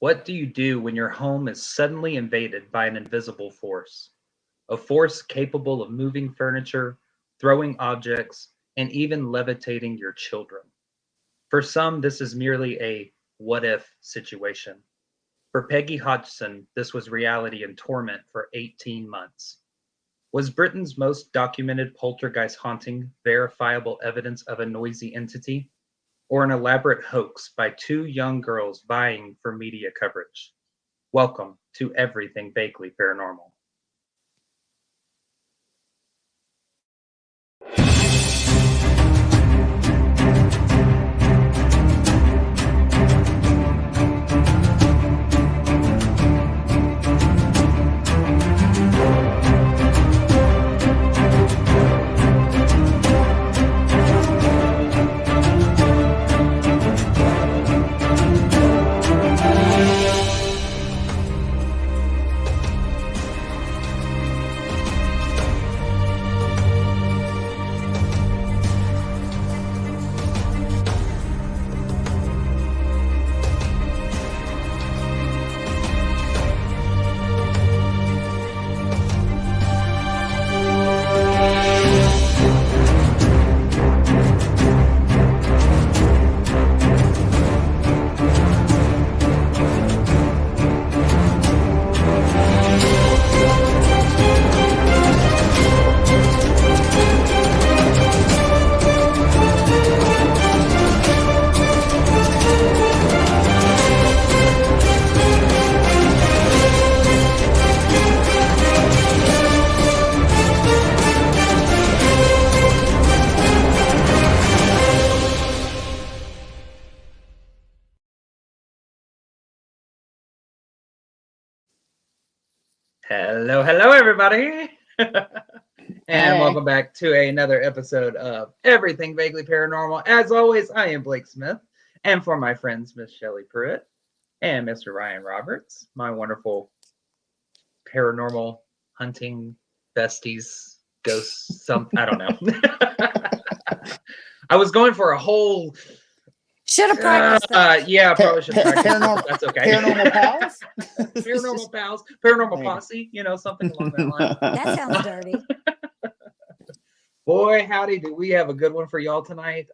What do you do when your home is suddenly invaded by an invisible force? A force capable of moving furniture, throwing objects, and even levitating your children. For some, this is merely a what if situation. For Peggy Hodgson, this was reality and torment for 18 months. Was Britain's most documented poltergeist haunting verifiable evidence of a noisy entity, or an elaborate hoax by two young girls vying for media coverage? Welcome to Everything Vaguely Paranormal. Hello, everybody. And welcome back to another episode of Everything Vaguely Paranormal. As always, I am Blake Smith, and for my friends, Miss Shelley Pruitt and Mr. Ryan Roberts, my wonderful paranormal hunting besties, ghosts, I don't know. I was going for a whole... Should have practiced that. Yeah, probably should have practiced that. That's okay. Paranormal pals? Paranormal pals, paranormal posse, something along that line. That sounds dirty. Boy, howdy, do we have a good one for y'all tonight.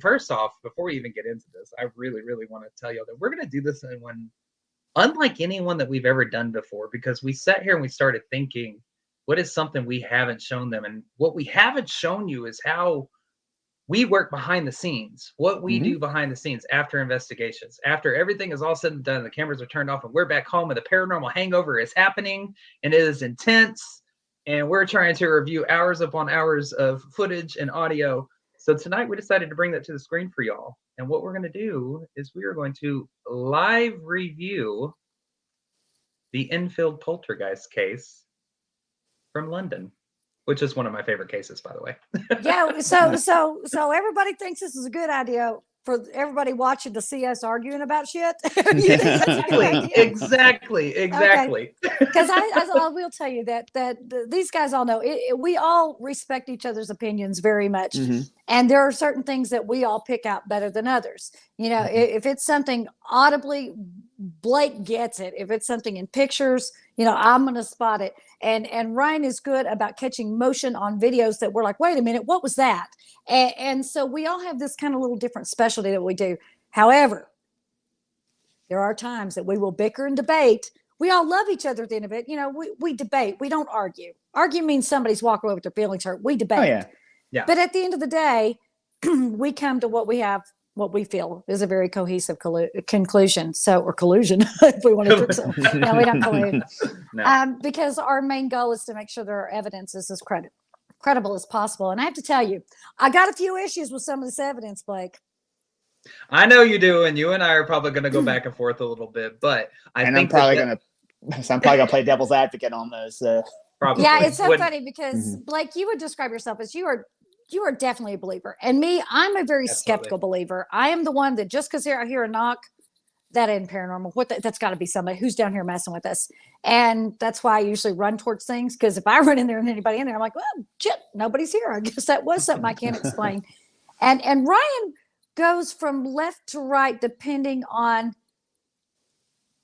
First off, before we even get into this, I really, really want to tell y'all that we're going to do this in one unlike anyone that we've ever done before, because we sat here and we started thinking, what is something we haven't shown them? And what we haven't shown you is how we work behind the scenes, what we do behind the scenes after investigations. After everything is all said and done, the cameras are turned off and we're back home and the paranormal hangover is happening and it is intense. And we're trying to review hours upon hours of footage and audio. So tonight we decided to bring that to the screen for y'all. And what we're going to do is we are going to live review the Enfield Poltergeist case from London, which is one of my favorite cases, by the way. Yeah, so everybody thinks this is a good idea for everybody watching to see us arguing about shit. Exactly. Because I will tell you that these guys all know we all respect each other's opinions very much, and there are certain things that we all pick out better than others. If it's something audibly, Blake gets it. If it's something in pictures, I'm going to spot it. And Ryan is good about catching motion on videos that we're like, wait a minute, what was that? And so we all have this kind of little different specialty that we do. However, there are times that we will bicker and debate. We all love each other at the end of it. We debate. We don't argue. Argue means somebody's walking away with their feelings hurt. We debate. Oh, yeah. But at the end of the day, we come to what we feel is a very cohesive conclusion. Or collusion, if we want to. No, we don't collude. No. Because our main goal is to make sure that our evidence is as credible as possible. And I have to tell you, I got a few issues with some of this evidence, Blake. I know you do, and you and I are probably going to go back and forth a little bit, but I'm probably going to play devil's advocate on those. Probably. Yeah, it's so funny because Blake, you would describe yourself as you are definitely a believer. And me, I'm a very skeptical believer. I am the one that just because I hear a knock, that ain't paranormal. That's got to be somebody who's down here messing with us. And that's why I usually run towards things, because if I run in there and anybody in there, I'm like, well, shit, nobody's here. I guess that was something I can't explain. And Ryan goes from left to right depending on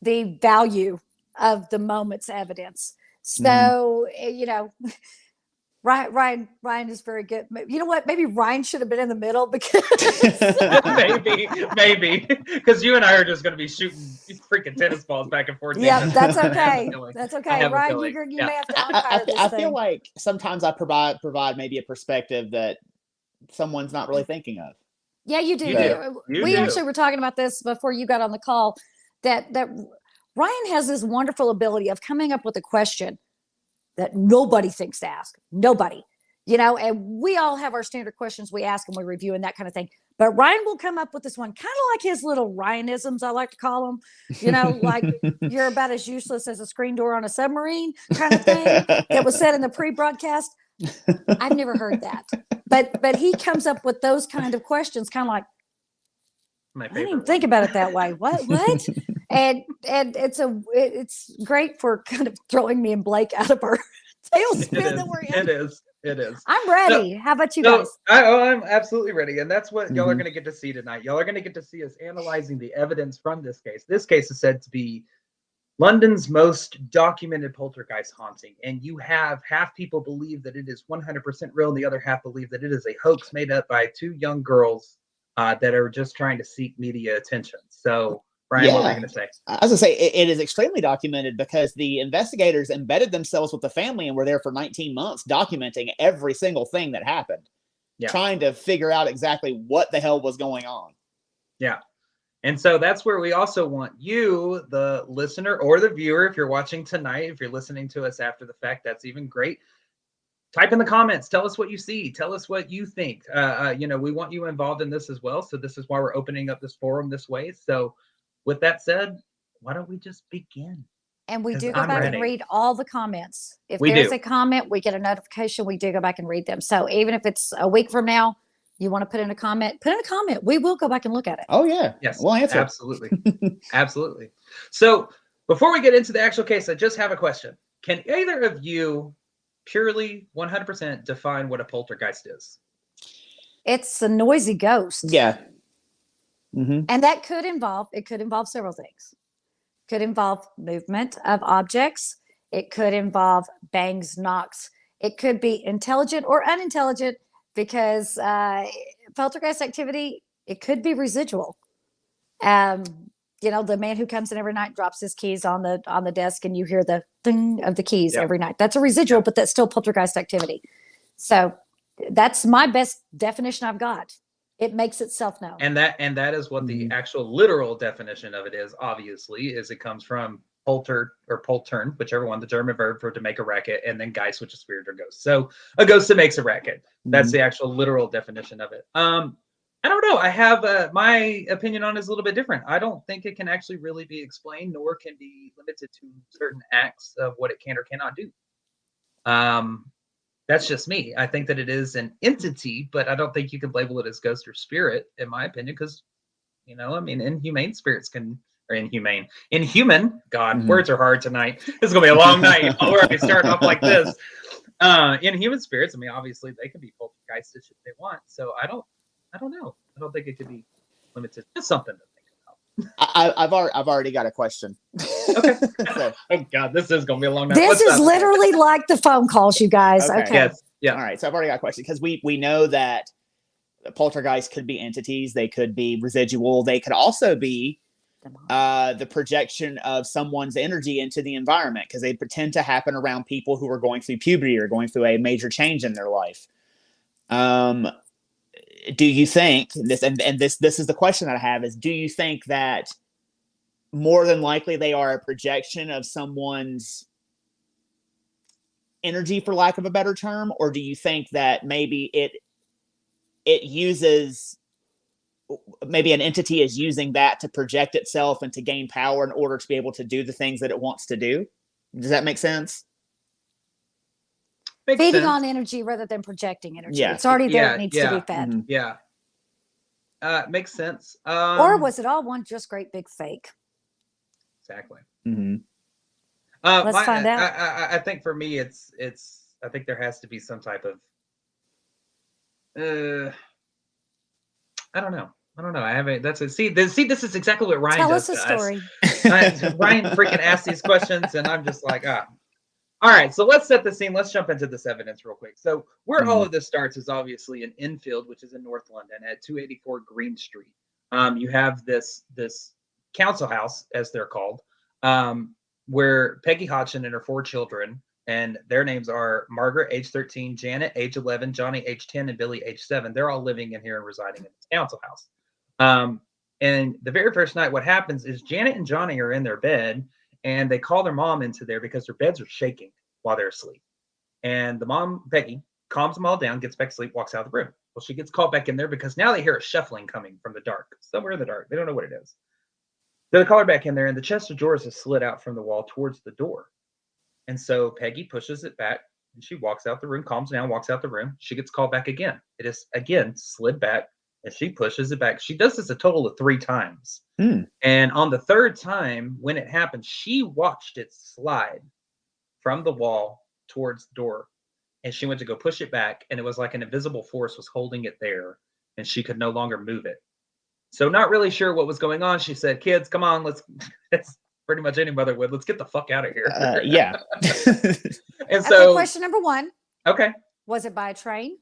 the value of the moment's evidence. So, Ryan is very good. You know what? Maybe Ryan should have been in the middle because maybe because you and I are just going to be shooting freaking tennis balls back and forth. Yeah, that's okay. That's okay. Ryan, you may have to umpire this I thing. feel like sometimes I provide maybe a perspective that someone's not really thinking of. Yeah, you do. You actually were talking about this before you got on the call, that Ryan has this wonderful ability of coming up with a question that nobody thinks to ask. Nobody, and we all have our standard questions we ask and we review and that kind of thing. But Ryan will come up with this one, kind of like his little Ryanisms, I like to call them, like you're about as useless as a screen door on a submarine kind of thing that was said in the pre-broadcast. I've never heard that. But he comes up with those kind of questions, kind of like, I didn't even think about it that way. What? and it's great for kind of throwing me and Blake out of our tailspin that we're in. It is. I'm ready. How about you guys? I'm absolutely ready. And that's what y'all are going to get to see tonight. Y'all are going to get to see us analyzing the evidence from this case. This case is said to be London's most documented poltergeist haunting. And you have half people believe that it is 100% real, and the other half believe that it is a hoax made up by two young girls that are just trying to seek media attention. So, Brian, what were you going to say? I was going to say it is extremely documented because the investigators embedded themselves with the family and were there for 19 months documenting every single thing that happened, trying to figure out exactly what the hell was going on. Yeah. And so that's where we also want you, the listener or the viewer, if you're watching tonight, if you're listening to us after the fact, that's even great. Type in the comments. Tell us what you see. Tell us what you think. We want you involved in this as well. So this is why we're opening up this forum this way. So with that said, why don't we just begin? And we do go back and read all the comments. If there's a comment, we get a notification. We do go back and read them. So even if it's a week from now, you want to put in a comment, We will go back and look at it. Oh, yeah. Yes. We'll answer. Absolutely. Absolutely. So before we get into the actual case, I just have a question. Can either of you purely 100% define what a poltergeist is? It's a noisy ghost. Yeah. And that could involve several things. Could involve movement of objects. It could involve bangs, knocks. It could be intelligent or unintelligent, because poltergeist activity, it could be residual. The man who comes in every night drops his keys on the desk, and you hear the ding of the keys every night. That's a residual, but that's still poltergeist activity. So that's my best definition I've got. It makes itself known. And that is what the actual literal definition of it is, obviously, is it comes from polter or poltern, whichever one, the German verb for to make a racket, and then geist, which is spirit or ghost. So a ghost that makes a racket. That's the actual literal definition of it. I don't know. I have my opinion on it is a little bit different. I don't think it can actually really be explained, nor can be limited to certain acts of what it can or cannot do. That's just me. I think that it is an entity, but I don't think you can label it as ghost or spirit, in my opinion, because, inhumane spirits can, or inhuman, God, words are hard tonight. This is going to be a long night. We're already starting off like this. Inhuman spirits, obviously they can be poltergeistish if they want. So I don't know. I don't think it could be limited. Just something to think about. I've already got a question. Okay. Oh God, this is gonna be a long night. This is literally like the phone calls, you guys. Okay. Yes. Yeah. All right. So I've already got a question because we know that poltergeists could be entities. They could be residual. They could also be the projection of someone's energy into the environment, because they tend to happen around people who are going through puberty or going through a major change in their life. Do you think this, and this is the question that I have, is do you think that more than likely they are a projection of someone's energy, for lack of a better term, or do you think that maybe it uses, maybe an entity is using that to project itself and to gain power in order to be able to do the things that it wants to do? Does that make sense? Feeding on energy rather than projecting energy. Yeah. It's already there. It needs to be fed. Mm-hmm. Yeah. Makes sense. Or was it all one just great big fake? Exactly. Mm-hmm. Let's find out. I think for me, it's. I think there has to be some type of. I don't know. I haven't. This is exactly what Ryan Tell does us a to story. Ryan freaking asked these questions, and I'm just like, ah. All right, so let's set the scene. Let's jump into this evidence real quick. So where all of this starts is obviously in Enfield, which is in North London at 284 Green Street. You have this council house, as they're called, where Peggy Hodgson and her 4 children, and their names are Margaret, age 13, Janet, age 11, Johnny, age 10, and Billy, age 7. They're all living in here and residing in this council house. And the very first night, what happens is Janet and Johnny are in their bed, and they call their mom into there because their beds are shaking while they're asleep. And the mom, Peggy, calms them all down, gets back to sleep, walks out of the room. Well, she gets called back in there because now they hear a shuffling coming from the dark, somewhere in the dark. They don't know what it is. So they call her back in there, and the chest of drawers is slid out from the wall towards the door. And so Peggy pushes it back, and she walks out the room, calms down, walks out the room. She gets called back again. It is, again, slid back, and she pushes it back. She does this a total of 3 times. And on the 3rd time, when it happened, she watched it slide from the wall towards the door. And she went to go push it back, and it was like an invisible force was holding it there, and she could no longer move it. So not really sure what was going on. She said, kids, come on, let's pretty much any mother would. Let's get the fuck out of here. Yeah. And so Okay, question number 1. Okay. Was it by a train?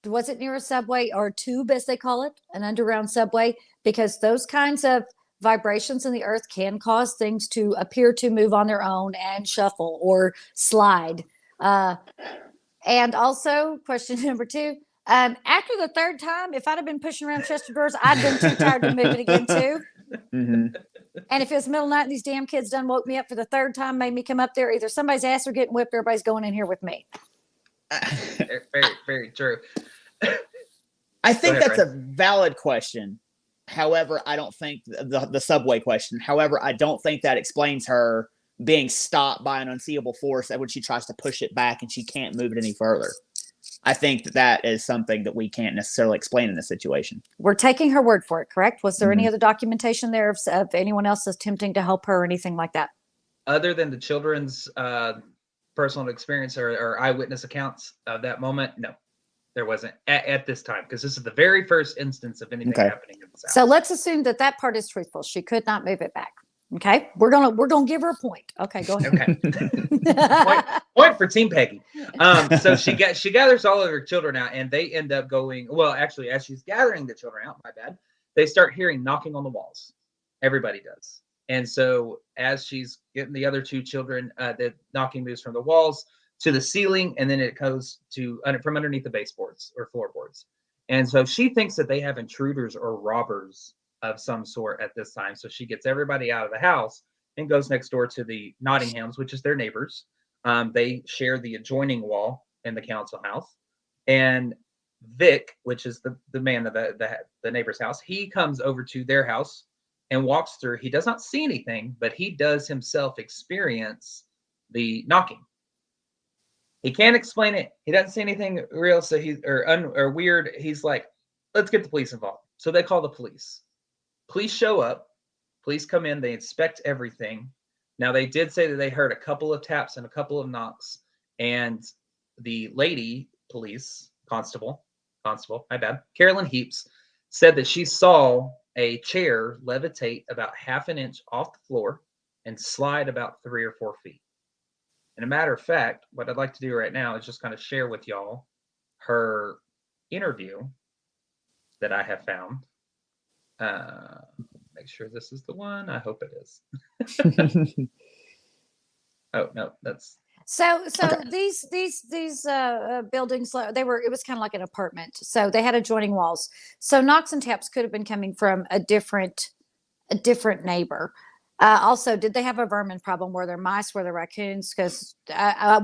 Was it near a subway or tube, as they call it, an underground subway? Because those kinds of vibrations in the earth can cause things to appear to move on their own and shuffle or slide. And also, question number 2, after the 3rd time, if I'd have been pushing around chest of drawers, I'd been too tired to move it again too. And if it was middle of the night and these damn kids done woke me up for the 3rd time, made me come up there, either somebody's ass are getting whipped, or everybody's going in here with me. Very, very true. I think ahead, that's a valid question. However, I don't think the subway question. However, I don't think that explains her being stopped by an unseeable force when she tries to push it back and she can't move it any further. I think that is something that we can't necessarily explain in this situation. We're taking her word for it, correct? Was there any other documentation there of anyone else attempting to help her or anything like that? Other than the children's personal experience or eyewitness accounts of that moment, no, there wasn't at this time, because this is the very first instance of anything happening in this house. So let's assume that part is truthful. She could not move it back. Okay, we're gonna give her a point. Okay, go ahead. Okay, point for Team Peggy. So she gathers all of her children out, and they end up going. Well, actually, as she's gathering the children out, my bad, they start hearing knocking on the walls. Everybody does, and so as she's getting the other 2 children, the knocking moves from the walls to the ceiling, and then it goes to from underneath the baseboards or floorboards. And so she thinks that they have intruders or robbers of some sort at this time. So she gets everybody out of the house and goes next door to the Nottinghams, which is their neighbors. They share the adjoining wall in the council house. And Vic, which is the man of the neighbor's house, he comes over to their house and walks through. He does not see anything, but he does himself experience the knocking. He can't explain it. He doesn't see anything real, so or weird. He's like, let's get the police involved. So they call the police. Police show up. Police come in. They inspect everything. Now, they did say that they heard a couple of taps and a couple of knocks. And the lady police constable, my bad, Carolyn Heaps, said that she saw a chair levitate about half an inch off the floor and slide about 3 or 4 feet. And a matter of fact, what I'd like to do right now is just kind of share with y'all her interview that I have found. Make sure this is the one. I hope it is. Oh no, that's so okay. These buildings, it was kind of like an apartment, so they had adjoining walls. So knocks and taps could have been coming from a different neighbor. Also, did they have a vermin problem? Were there mice? Were there raccoons? Because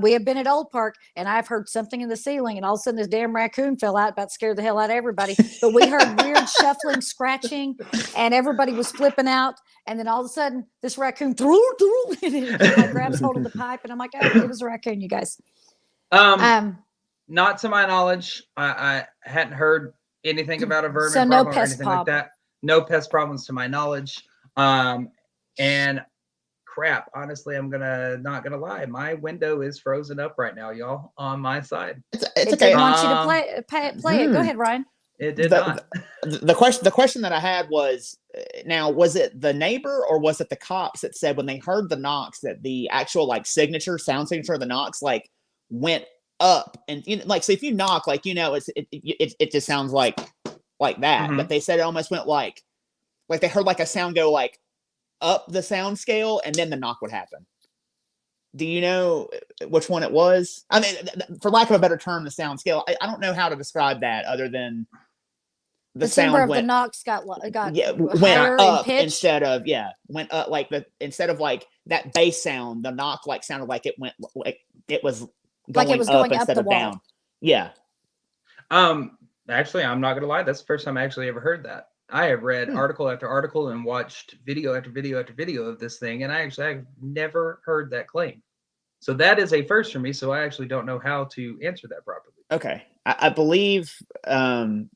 we have been at Old Park, and I've heard something in the ceiling, and all of a sudden this damn raccoon fell out, about scared the hell out of everybody. But we heard weird shuffling, scratching, and everybody was flipping out. And then all of a sudden, this raccoon grabs hold of the pipe, and I'm like, oh, it was a raccoon, you guys. Not to my knowledge. I hadn't heard anything about a vermin so problem no or anything like that. No pest problems to my knowledge. And crap, honestly, not gonna lie. My window is frozen up right now, y'all, on my side. It's It okay. didn't want you to play it. Go ahead, Ryan. It did not. The question that I had was, now, was it the neighbor or was it the cops that said when they heard the knocks that the actual like sound signature of the knocks like went up, and like, so if you knock, like, it just sounds like that, but they said it almost went like they heard like a sound go like up the sound scale and then the knock would happen. Do you know which one it was? I mean, for lack of a better term, the sound scale. I don't know how to describe that other than the timbre sound of went, the knocks got went higher up in pitch. instead of went up, like instead of like that bass sound, the knock like sounded like it went like it was going up instead of down. Yeah. Actually, I'm not gonna lie. That's the first time I actually ever heard that. I have read article after article and watched video after video after video of this thing, and I've never heard that claim. So that is a first for me. So I actually don't know how to answer that properly. Okay, I believe I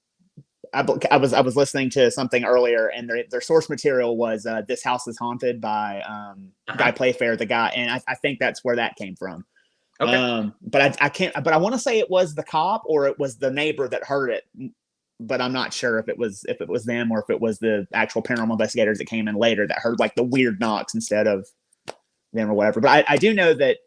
was listening to something earlier, and their source material was "This House is Haunted" by Guy Playfair, the guy, and I think that's where that came from. Okay. But I can't. But I want to say it was the cop or it was the neighbor that heard it. But I'm not sure if it was them or if it was the actual paranormal investigators that came in later that heard like the weird knocks instead of them or whatever. But I do know that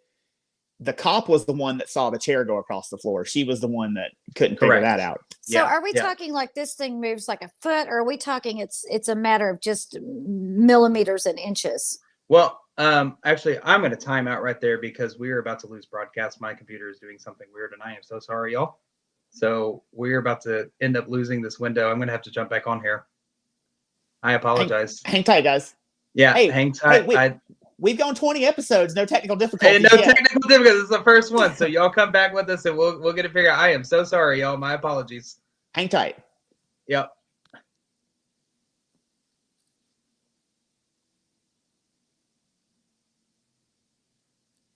the cop was the one that saw the chair go across the floor. She was the one that couldn't figure that out. So are we talking like this thing moves like a foot, or are we talking it's a matter of just millimeters and inches? Well, actually, I'm going to time out right there because we are about to lose broadcast. My computer is doing something weird, and I am so sorry, y'all. So we're about to end up losing this window. I'm going to have to jump back on here. I apologize. Hang tight, guys. Yeah, hang tight. Hey, we've gone 20 episodes, no technical difficulties. Hey, technical difficulties. This is the first one, so y'all come back with us, and we'll get it figured out. I am so sorry, y'all. My apologies. Hang tight. Yep.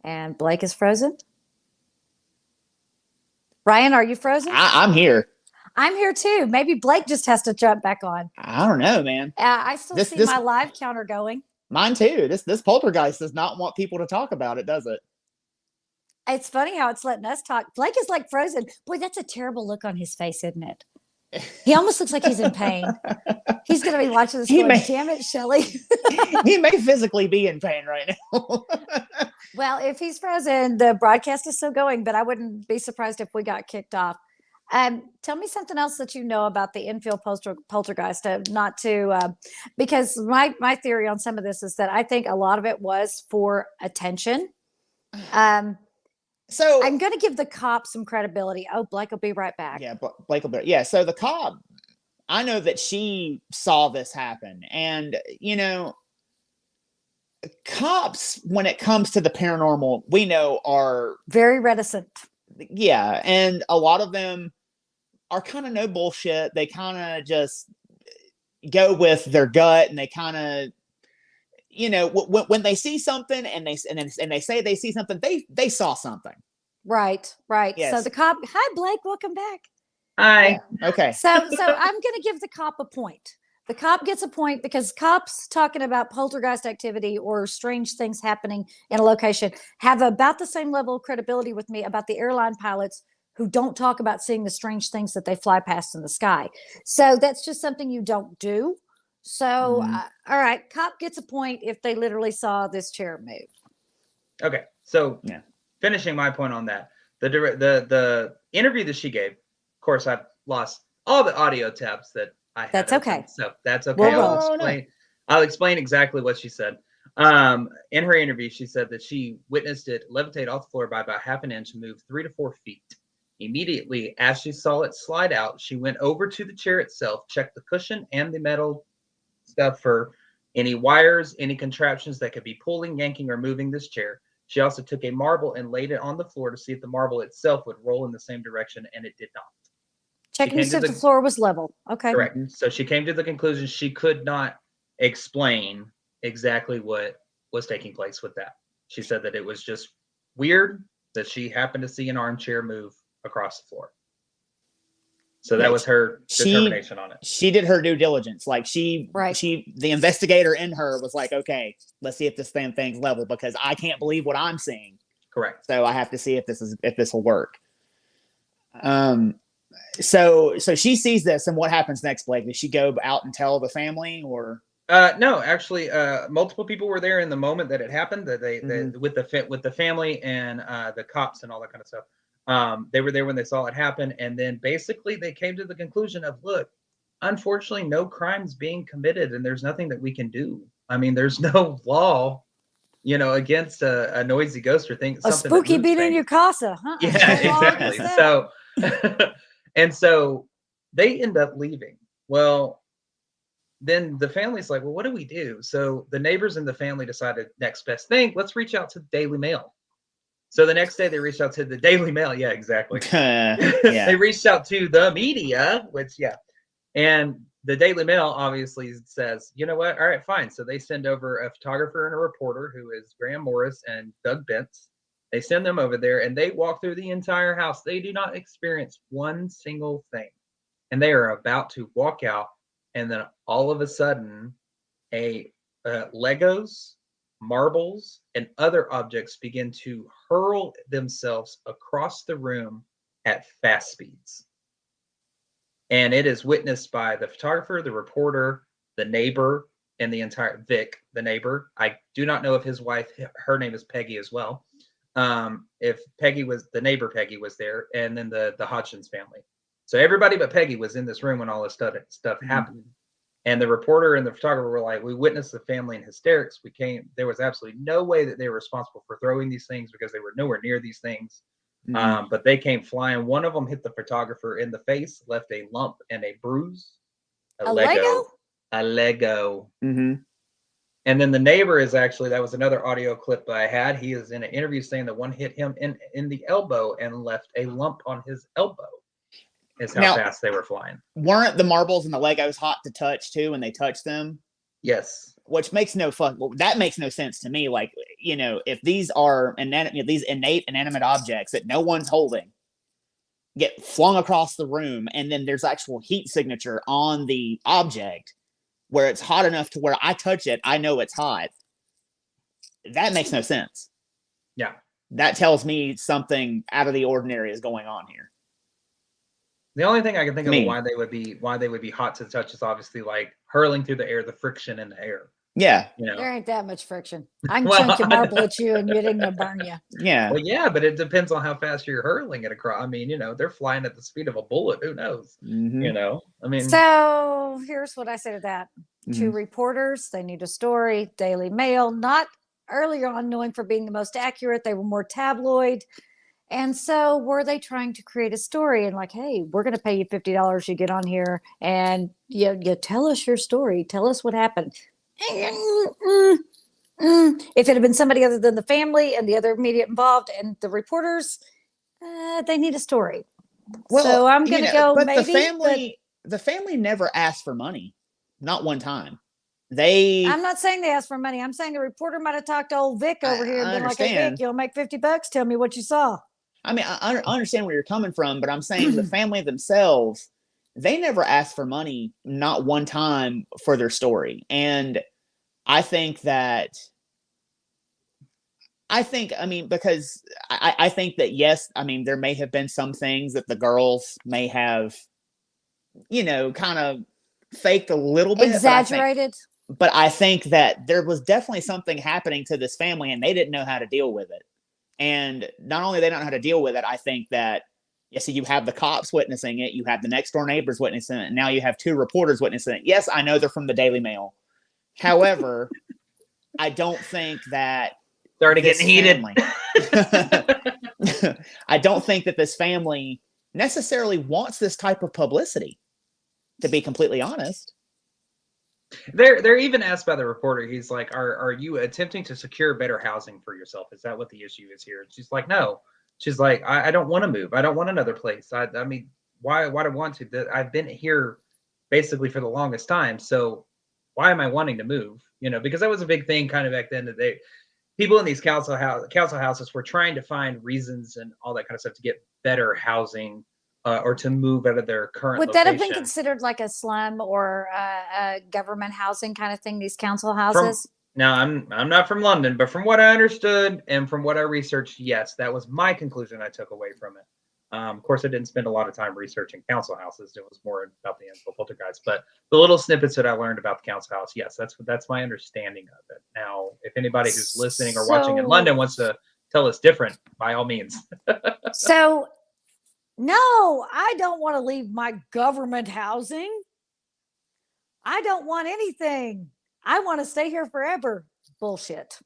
And Blake is frozen. Ryan, are you frozen? I'm here. I'm here too. Maybe Blake just has to jump back on. I don't know, man. I still see my live counter going. Mine too. This poltergeist does not want people to talk about it, does it? It's funny how it's letting us talk. Blake is like frozen. Boy, that's a terrible look on his face, isn't it? He almost looks like he's in pain. He's going to be watching this going, damn it, Shelly. He may physically be in pain right now. Well, if he's frozen, the broadcast is still going, but I wouldn't be surprised if we got kicked off. Tell me something else that you know about the Enfield Poltergeist, because my theory on some of this is that I think a lot of it was for attention. So I'm going to give the cop some credibility. Oh, Blake will be right back. Yeah, Blake will be. Yeah, so the cop, I know that she saw this happen, and cops, when it comes to the paranormal, we know are very reticent. Yeah, and a lot of them are kind of no bullshit. They kind of just go with their gut, and they kind of, when they see something and they say they see something, they saw something. Right. Yes. So the cop, hi Blake, welcome back. Hi. Yeah. Okay. So I'm going to give the cop a point. The cop gets a point because cops talking about poltergeist activity or strange things happening in a location have about the same level of credibility with me about the airline pilots who don't talk about seeing the strange things that they fly past in the sky. So that's just something you don't do. So, all right, cop gets a point if they literally saw this chair move. Okay, so finishing my point on that, the interview that she gave, of course, I've lost all the audio tabs that I had. That's okay. So that's okay. I'll explain exactly what she said. In her interview, she said that she witnessed it levitate off the floor by about half an inch and move 3 to 4 feet. Immediately, as she saw it slide out, she went over to the chair itself, checked the cushion and the metal stuff for any wires, any contraptions that could be pulling, yanking, or moving this chair. She also took a marble and laid it on the floor to see if the marble itself would roll in the same direction, and it did not. Checking to see if the floor was level. Okay. Correct. So she came to the conclusion she could not explain exactly what was taking place with that. She said that it was just weird that she happened to see an armchair move across the floor. So that was her determination on it. She did her due diligence. Like the investigator in her was like, okay, let's see if this thing's level because I can't believe what I'm seeing. Correct. So I have to see if this will work. So she sees this, and what happens next, Blake? Does she go out and tell the family, or? No, actually, multiple people were there in the moment that it happened. That with the family and the cops and all that kind of stuff. They were there when they saw it happen, and then basically they came to the conclusion of, look, unfortunately, no crime's being committed, and there's nothing that we can do. I mean, there's no law, against a noisy ghost or thing. A spooky beat in your casa, huh? Yeah, exactly. So, and so they end up leaving. Well, then the family's like, well, what do we do? So the neighbors and the family decided, next best thing, let's reach out to the Daily Mail. So the next day they reached out to the Daily Mail. Yeah, exactly. They reached out to the media, and the Daily Mail obviously says, you know what? All right, fine. So they send over a photographer and a reporter who is Graham Morris and Doug Bentz. They send them over there and they walk through the entire house. They do not experience one single thing. And they are about to walk out. And then all of a sudden, Legos, marbles, and other objects begin to hurl themselves across the room at fast speeds. And it is witnessed by the photographer, the reporter, the neighbor, and the entire Vic, the neighbor. I do not know if his wife, her name is Peggy as well. If Peggy was the neighbor, Peggy was there, and then the Hodgins family. So everybody but Peggy was in this room when all this stuff happened. And the reporter and the photographer were like, we witnessed the family in hysterics. There was absolutely no way that they were responsible for throwing these things because they were nowhere near these things. But they came flying. One of them hit the photographer in the face, left a lump and a bruise. A Lego? A Lego. Mm-hmm. And then the neighbor is actually, that was another audio clip that I had. He is in an interview saying that one hit him in the elbow and left a lump on his elbow. Is how fast they were flying. Weren't the marbles and the Legos hot to touch too when they touched them? Yes. Which makes that makes no sense to me. Like, if these are these innate inanimate objects that no one's holding get flung across the room, and then there's actual heat signature on the object where it's hot enough to where I touch it, I know it's hot. That makes no sense. Yeah. That tells me something out of the ordinary is going on here. The only thing I can think of why they would be hot to the touch is obviously like hurling through the air, the friction in the air. Yeah. There ain't that much friction. I can chunk your marble at you and it ain't gonna burn you. Yeah. Well, yeah, but it depends on how fast you're hurling it across. I mean, they're flying at the speed of a bullet. Who knows? Mm-hmm. I mean. So here's what I say to that. Mm-hmm. 2 reporters, they need a story. Daily Mail, not earlier on known for being the most accurate. They were more tabloid. And so were they trying to create a story and like, hey, we're going to pay you $50. You get on here and you tell us your story. Tell us what happened. If it had been somebody other than the family and the other immediate involved and the reporters, they need a story. Well, so I'm going to go but maybe. The family never asked for money. Not one time. I'm not saying they asked for money. I'm saying the reporter might have talked to old Vic over here and been like, hey, Vic, you'll make $50. Tell me what you saw. I mean, I understand where you're coming from, but I'm saying the family themselves, they never asked for money, not one time, for their story. And I think that, because I think that, yes, I mean, there may have been some things that the girls may have, kind of faked a little bit. Exaggerated. But I think that there was definitely something happening to this family and they didn't know how to deal with it. And not only they don't know how to deal with it, I think that, so you have the cops witnessing it, you have the next door neighbors witnessing it, and now you have 2 reporters witnessing it. Yes, I know they're from the Daily Mail. However, I don't think that started getting heated. I don't think that this family necessarily wants this type of publicity, to be completely honest. They're even asked by the reporter. He's like, "Are you attempting to secure better housing for yourself? Is that what the issue is here?" And she's like, "No." She's like, "I don't want to move. I don't want another place. I mean, why do I want to? I've been here basically for the longest time. So why am I wanting to move? Because that was a big thing kind of back then. That people in these council houses were trying to find reasons and all that kind of stuff to get better housing." Or to move out of their current Would location. that have been considered like a slum or a government housing kind of thing, these council houses? Now, I'm not from London, but from what I understood and from what I researched, yes, that was my conclusion I took away from it. Of course, I didn't spend a lot of time researching council houses. It was more about the Enfield Poltergeist. But the little snippets that I learned about the council house, yes, that's my understanding of it. Now, if anybody who's listening or watching in London wants to tell us different, by all means. So, no, I don't want to leave my government housing. I don't want anything. I want to stay here forever. Bullshit.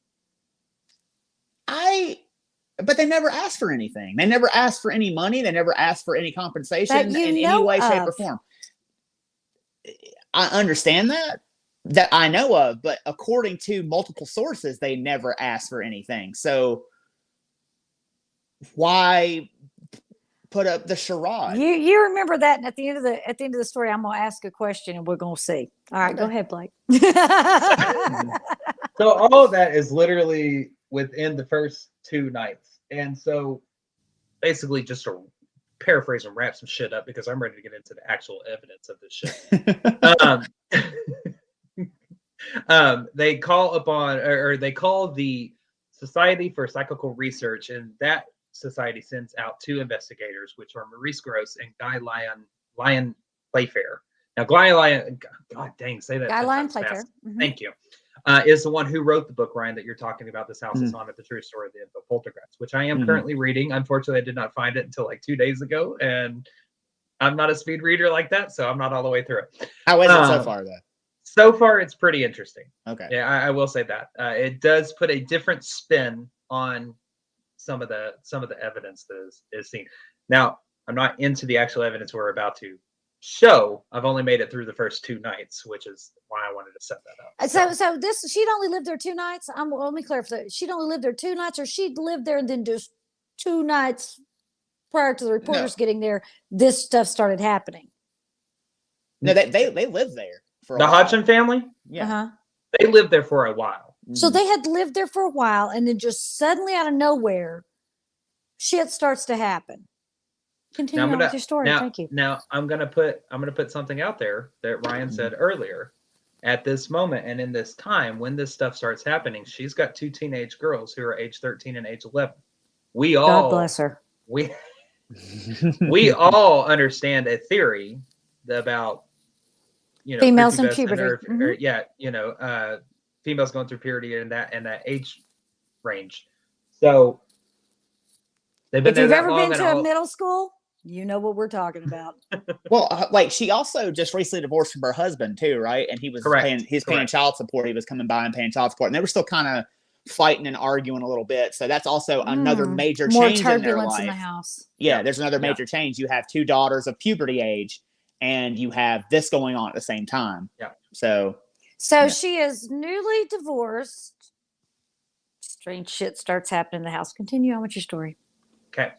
But they never asked for anything. They never asked for any money. They never asked for any compensation in any way, shape, or form. I understand that I know of, but according to multiple sources, they never asked for anything. So why put up the charade? You remember that, and at the end of the story, I'm gonna ask a question, and we're gonna see. All right, Go ahead, Blake. So all of that is literally within the first 2 nights, and so basically, just to paraphrase and wrap some shit up, because I'm ready to get into the actual evidence of this shit. They call upon, or they call the Society for Psychical Research, and that society sends out 2 investigators, which are Maurice Gross and Guy Lyon Playfair. Now, Guy Lyon, God dang, say that. Guy Lyon Playfair. Mm-hmm. Thank you. Is the one who wrote the book, Ryan, that you're talking about. This house is haunted, the true story of the Enfield Poltergeist, which I am currently reading. Unfortunately, I did not find it until like 2 days ago, and I'm not a speed reader like that, so I'm not all the way through it. How is it so far, though? So far, it's pretty interesting. Okay. Yeah, I will say that. It does put a different spin on some of the evidence that is seen. Now, I'm not into the actual evidence we're about to show. I've only made it through the first 2 nights, which is why I wanted to set that up. So this, she'd only lived there 2 nights. Let me clarify. She'd only lived there 2 nights, or she'd lived there and then just 2 nights prior to the reporters getting there, this stuff started happening. No, they lived there for the Hodgson family. Yeah, they lived there for a while. So they had lived there for a while, and then just suddenly out of nowhere, shit starts to happen. Continue on with your story. Thank you. Now I'm gonna put something out there that Ryan said earlier. At this moment and in this time, when this stuff starts happening, she's got 2 teenage girls who are age 13 and age 11. God bless her. We all understand a theory about, females in puberty. Females going through puberty and that age range. So they've been. If you've ever been to a middle school, you know what we're talking about. Well, like she also just recently divorced from her husband too, right? And he was paying child support. He was coming by and paying child support, and they were still kind of fighting and arguing a little bit. So that's also another major change in their life. In the house. Yeah, there's another major change. You have 2 daughters of puberty age, and you have this going on at the same time. Yeah. So she is newly divorced. Strange shit starts happening in the house. Continue on with your story. Okay.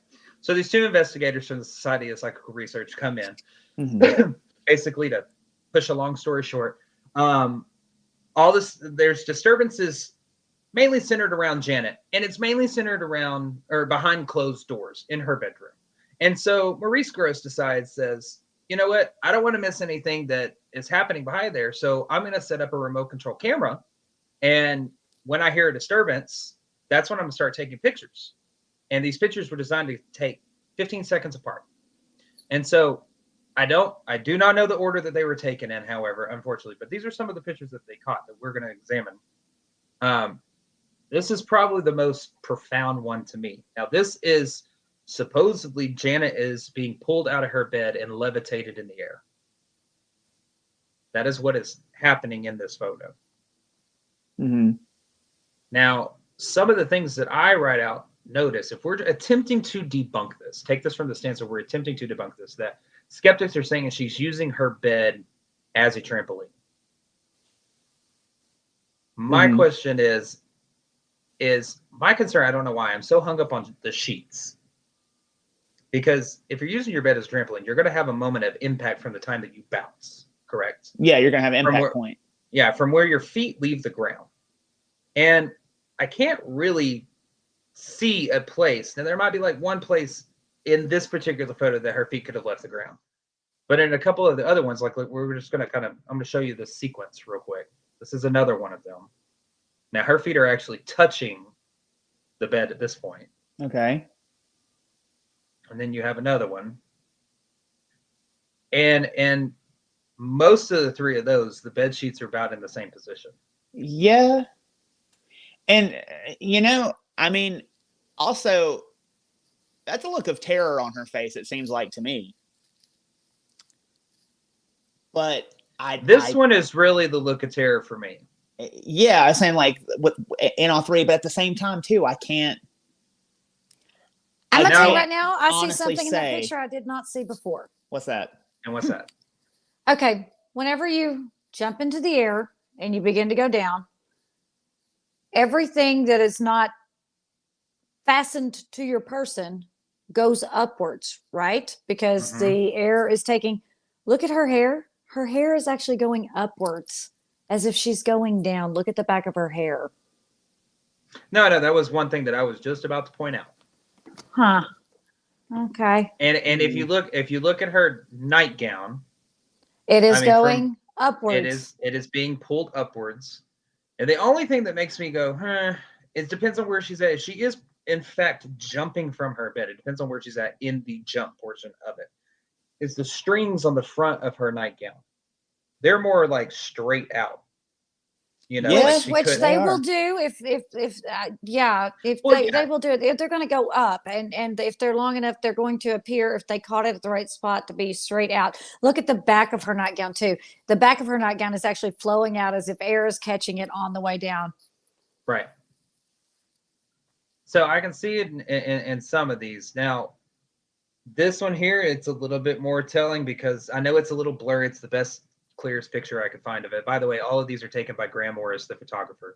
So these 2 investigators from the Society of Psychical Research come in, basically to push a long story short. There's disturbances mainly centered around Janet, and it's mainly centered around or behind closed doors in her bedroom. And so Maurice Gross says, you know what? I don't want to miss anything that is happening behind there. So I'm going to set up a remote control camera. And when I hear a disturbance, that's when I'm going to start taking pictures. And these pictures were designed to take 15 seconds apart. And so I do not know the order that they were taken in, however, unfortunately, but these are some of the pictures that they caught that we're going to examine. This is probably the most profound one to me. Now, this is supposedly Janet is being pulled out of her bed and levitated in the air. That is what is happening in this photo. Now, some of the things that I write out, notice, if we're attempting to debunk this, take this from the stance that we're attempting to debunk this, that skeptics are saying she's using her bed as a trampoline. My question is my concern, I don't know why, I'm so hung up on the sheets. Because if you're using your bed as a trampoline, you're going to have a moment of impact from the time that you bounce, correct? Yeah, you're going to have an impact point. Yeah, from where your feet leave the ground. And I can't really see a place. Now, there might be like one place in this particular photo that her feet could have left the ground. But in a couple of the other ones, like we're just going to I'm going to show you the sequence real quick. This is another one of them. Now, her feet are actually touching the bed at this point. Okay. and then you have another one. And most of the three of those, the bed sheets are about in the same position. Yeah. And, I mean, also, that's a look of terror on her face, it seems like to me. But this one is really the look of terror for me. Yeah, I'm saying like in all three, but at the same time too, I can't. I'm gonna tell you right now, I see something in that say, picture I did not see before. What's that? And what's that? Okay, whenever you jump into the air and you begin to go down, everything that is not fastened to your person goes upwards, right? Because the air is taking. Look at her hair. Her hair is actually going upwards, as if she's going down. Look at the back of her hair. No, that was one thing that I was just about to point out. Huh. Okay. And if you look at her nightgown, it is going upwards. It is being pulled upwards. And the only thing that makes me go, it depends on where she's at. She is in fact jumping from her bed. It depends on where she's at in the jump portion of it. Is the strings on the front of her nightgown. They're more like straight out. Yes, which they will do if they will do it. They're going to go up, and if they're long enough, they're going to appear, if they caught it at the right spot, to be straight out. Look at the back of her nightgown too. The back of her nightgown is actually flowing out as if air is catching it on the way down. Right. So I can see it in some of these. Now, this one here, it's a little bit more telling because I know it's a little blurry. It's the best, clearest picture I could find of it. By the way, all of these are taken by Graham Morris, the photographer.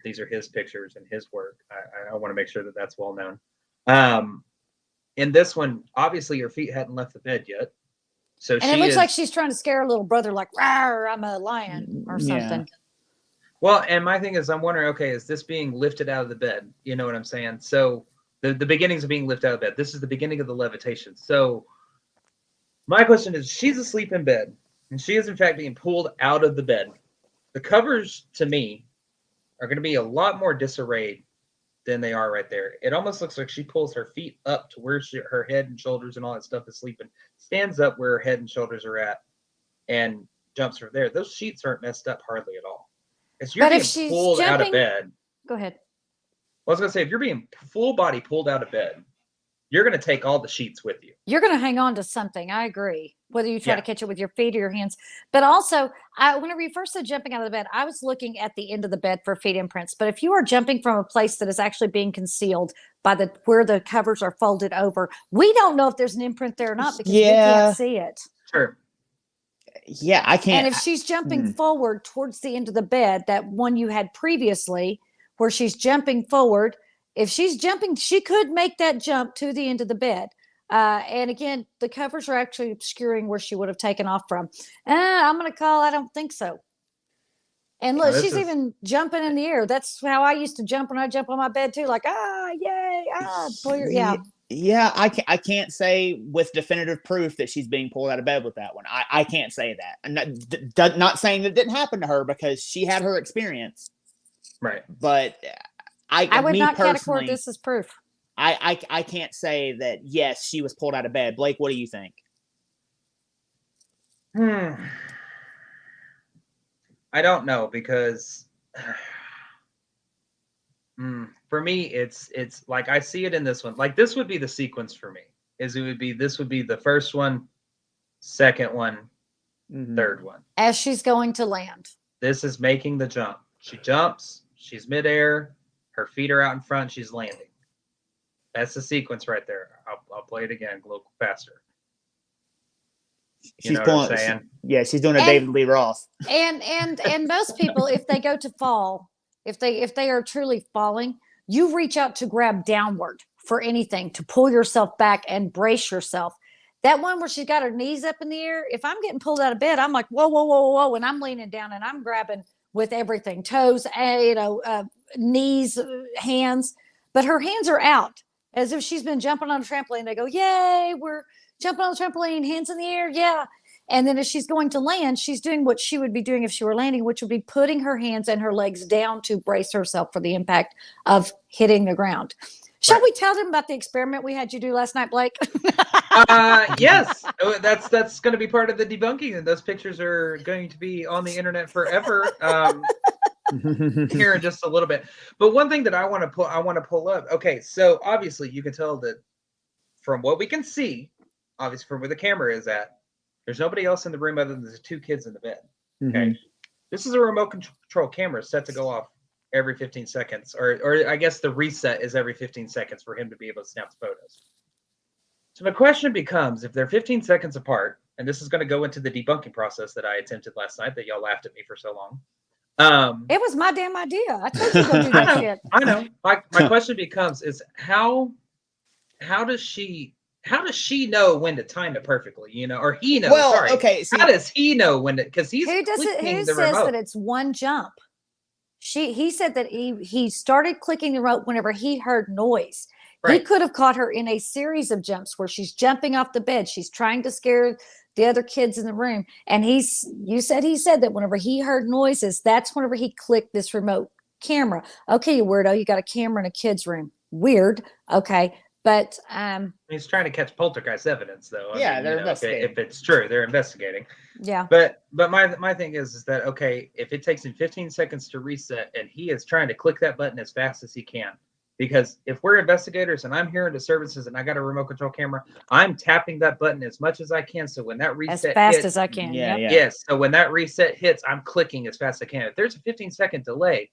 These are his pictures and his work. I want to make sure that that's well known. In this one, obviously her feet hadn't left the bed yet. So and it looks like she's trying to scare her little brother, like, "Rawr, I'm a lion," or something. Well, and my thing is, I'm wondering, okay, is this being lifted out of the bed? You know what I'm saying? So the beginnings of being lifted out of bed. This is the beginning of the levitation. So my question is, she's asleep in bed, and she is in fact being pulled out of the bed. The covers, to me, are going to be a lot more disarrayed than they are right there. It almost looks like she pulls her feet up to where her head and shoulders and all that stuff is sleeping, stands up where her head and shoulders are at, and jumps from there. Those sheets aren't messed up hardly at all. If you're being pulled out of bed, go ahead. I was going to say, if you're being full body pulled out of bed, you're going to take all the sheets with you. You're going to hang on to something. I agree. Whether you try to catch it with your feet or your hands. But also, whenever you first said jumping out of the bed, I was looking at the end of the bed for feet imprints. But if you are jumping from a place that is actually being concealed by where the covers are folded over, we don't know if there's an imprint there or not because we can't see it. Sure. Yeah, I can't. And if she's jumping forward towards the end of the bed, that one you had previously, where she's jumping forward, if she's jumping, she could make that jump to the end of the bed. And again, the covers are actually obscuring where she would have taken off from. I'm going to call, I don't think so. And look, she's even jumping in the air. That's how I used to jump when I jump on my bed too. Like, yay, Yeah, I can't say with definitive proof that she's being pulled out of bed with that one. I can't say that. I'm not saying that didn't happen to her because she had her experience. Right. But I would not categorize this as proof. I can't say that, yes, she was pulled out of bed. Blake, what do you think? I don't know because for me, it's like I see it in this one. Like this would be the sequence for me. This would be the first one, second one, third one. As she's going to land. This is making the jump. She jumps. She's midair. Her feet are out in front. She's landing. That's the sequence right there. I'll play it again a little faster. She's pulling. She's doing a David Lee Roth. And most people, if they go to fall, if they are truly falling, you reach out to grab downward for anything, to pull yourself back and brace yourself. That one where she's got her knees up in the air, if I'm getting pulled out of bed, I'm like, whoa, whoa, whoa, whoa, and I'm leaning down and I'm grabbing with everything, toes, knees, hands, but her hands are out as if she's been jumping on a trampoline. They go, yay, we're jumping on the trampoline, hands in the air, yeah. And then as she's going to land, she's doing what she would be doing if she were landing, which would be putting her hands and her legs down to brace herself for the impact of hitting the ground. Shall we tell them about the experiment we had you do last night, Blake? Yes, that's going to be part of the debunking, and those pictures are going to be on the internet forever. Here in just a little bit. But one thing that I want to pull up. Okay, so obviously you can tell that from what we can see, obviously from where the camera is at, there's nobody else in the room other than the two kids in the bed. Okay, this is a remote control camera set to go off every 15 seconds, or I guess the reset is every 15 seconds for him to be able to snap the photos. So the question becomes, if they're 15 seconds apart, and this is going to go into the debunking process that I attempted last night that y'all laughed at me for so long. It was my damn idea. I told you to do that shit. I know. My question becomes is how does she know when to time it perfectly? You know, or he knows. Well, sorry. okay. See, how does he know when to? Because he's Who clicking the says remote. that it's one jump? He said that he started clicking the remote whenever he heard noise. He could have caught her in a series of jumps where she's jumping off the bed. She's trying to scare the other kids in the room. And he said that whenever he heard noises, that's whenever he clicked this remote camera. Okay, you weirdo, you got a camera in a kid's room. Weird. Okay. But he's trying to catch poltergeist evidence, though. They're investigating. If it's true, they're investigating. Yeah. But my thing is that, okay, if it takes him 15 seconds to reset and he is trying to click that button as fast as he can, because if we're investigators and I'm hearing disturbances and I got a remote control camera, I'm tapping that button as much as I can. So when that reset as fast hits, as I can. Yeah. Yes. So when that reset hits, I'm clicking as fast as I can. If there's a 15-second delay,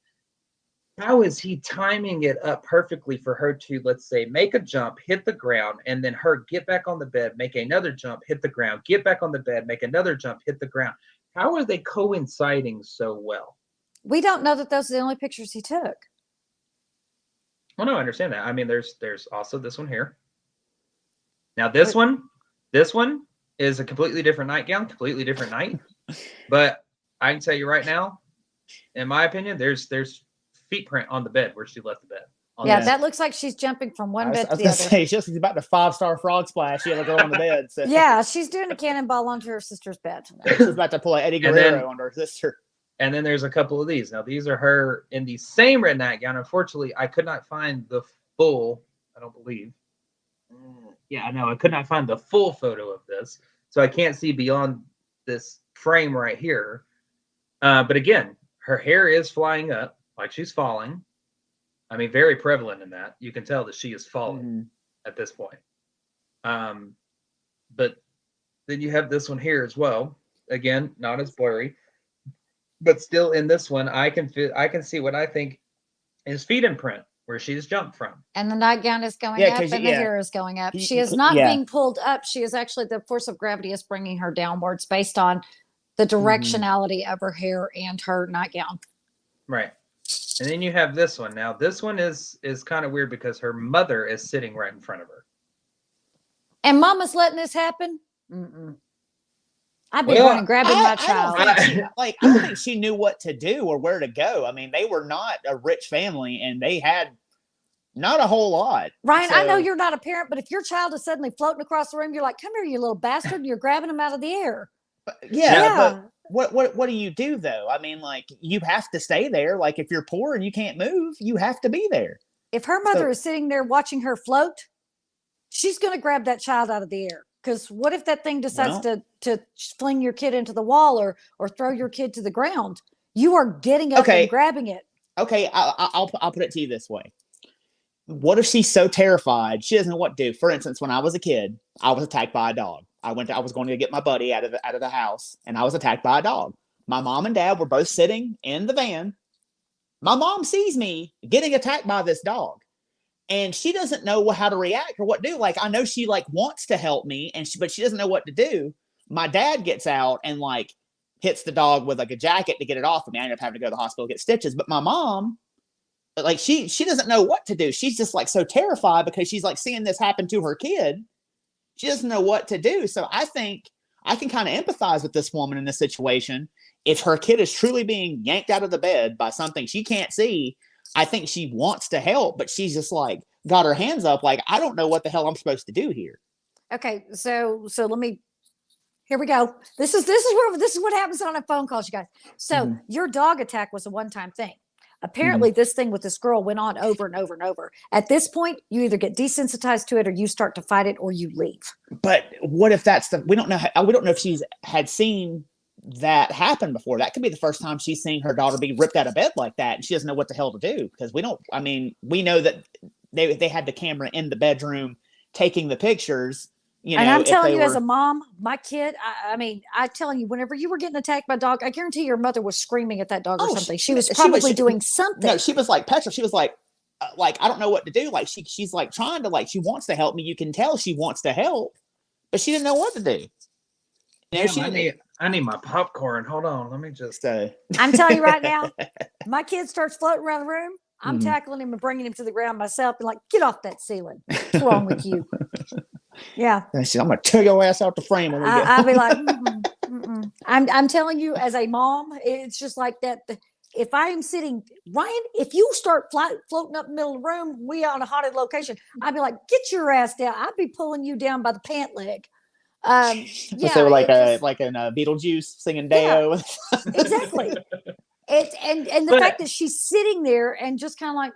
how is he timing it up perfectly for her to, let's say, make a jump, hit the ground, and then her get back on the bed, make another jump, hit the ground, get back on the bed, make another jump, hit the ground? How are they coinciding so well? We don't know that those are the only pictures he took. Well, no, I understand that. I mean, there's also this one here. Now, this one is a completely different nightgown, completely different night. But I can tell you right now, in my opinion, there's feet print on the bed where she left the bed. Yeah, that looks like she's jumping from one bed to the other. Say, she's about to 5-star frog splash. She had a girl on the bed. So. Yeah, she's doing a cannonball onto her sister's bed. She's about to pull an Eddie Guerrero on her sister. And then there's a couple of these. Now, these are her in the same red nightgown. Unfortunately, I could not find the full, I don't believe. Yeah, I know. I could not find the full photo of this. So I can't see beyond this frame right here. But again, her hair is flying up like she's falling. I mean, very prevalent in that. You can tell that she is falling at this point. But then you have this one here as well. Again, not as blurry. But still in this one, I can see what I think is feet imprint where she's jumped from. And the nightgown is going up and the hair is going up. She is not being pulled up. She is actually, the force of gravity is bringing her downwards based on the directionality of her hair and her nightgown. Right. And then you have this one. Now, this one is kind of weird because her mother is sitting right in front of her. And mama's letting this happen? I'd be going and grabbing my child. I don't think she knew what to do or where to go. I mean, they were not a rich family and they had not a whole lot. Ryan, I know you're not a parent, but if your child is suddenly floating across the room, you're like, come here, you little bastard. And you're grabbing him out of the air. But what do you do though? I mean, like, you have to stay there. Like, if you're poor and you can't move, you have to be there. If her mother is sitting there watching her float, she's going to grab that child out of the air. Because what if that thing decides to fling your kid into the wall or throw your kid to the ground? You are getting up and grabbing it. Okay, I'll put it to you this way. What if she's so terrified she doesn't know what to do? For instance, when I was a kid, I was attacked by a dog. I was going to get my buddy out of the house, and I was attacked by a dog. My mom and dad were both sitting in the van. My mom sees me getting attacked by this dog. And she doesn't know how to react or what to do. Like, I know she wants to help me, but she doesn't know what to do. My dad gets out and hits the dog with a jacket to get it off of me. I end up having to go to the hospital, get stitches. But my mom, she doesn't know what to do. She's just so terrified because she's seeing this happen to her kid. She doesn't know what to do. So I think I can kind of empathize with this woman in this situation. If her kid is truly being yanked out of the bed by something she can't see, I think she wants to help, but she's just got her hands up. I don't know what the hell I'm supposed to do here. Okay. So here we go. This is what happens on a phone call, you guys. So your dog attack was a one-time thing. Apparently, this thing with this girl went on over and over and over. At this point, you either get desensitized to it, or you start to fight it, or you leave. But what if that's we don't know if she's had seen that happen before. That could be the first time she's seen her daughter be ripped out of bed like that, and she doesn't know what the hell to do, because we know that they had the camera in the bedroom taking the pictures. And I'm telling you, as a mom, my kid, I'm telling you, whenever you were getting attacked by a dog, I guarantee your mother was screaming at that dog or something. She was probably doing something. No, she was like Petra. She was like, I don't know what to do. Like she's like trying to, like, she wants to help me. You can tell she wants to help, but she didn't know what to do. I need my popcorn. Hold on. Let me just. I'm telling you right now, my kid starts floating around the room. I'm tackling him and bringing him to the ground myself, and like, get off that ceiling. What's wrong with you? Yeah. I'm gonna tear your ass out the frame. I'll be like, I'm telling you, as a mom, it's just like that. If I am sitting, Ryan, if you start floating up in the middle of the room, we on a haunted location, I'd be like, get your ass down. I'd be pulling you down by the pant leg. Yeah, so like in Beetlejuice singing Deo. Yeah, exactly. And the fact that she's sitting there and just kind of like,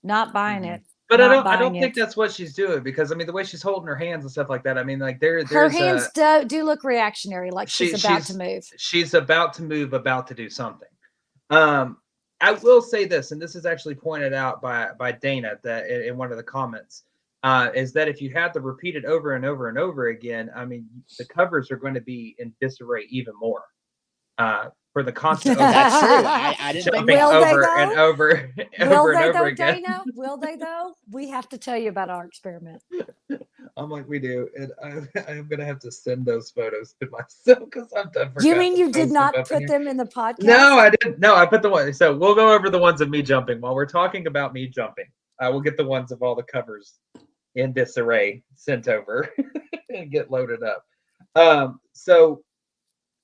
not buying it. But I don't think that's what she's doing, because the way she's holding her hands and stuff like that. Like her hands do look reactionary, like she's about to move. She's about to move, about to do something. I will say this, and this is actually pointed out by Dana that in one of the comments, is that if you have to repeat it over and over and over again, the covers are going to be in disarray even more. For the constant, that's true. I didn't jumping over and over and over again. Dana? Will they though? We have to tell you about our experiment. I'm like, we do, and I'm gonna have to send those photos to myself because I'm done. Do you mean you did not put them in the podcast? No, I didn't. No, I put the one. So we'll go over the ones of me jumping while we're talking about me jumping. We'll get the ones of all the covers in disarray sent over and get loaded up. So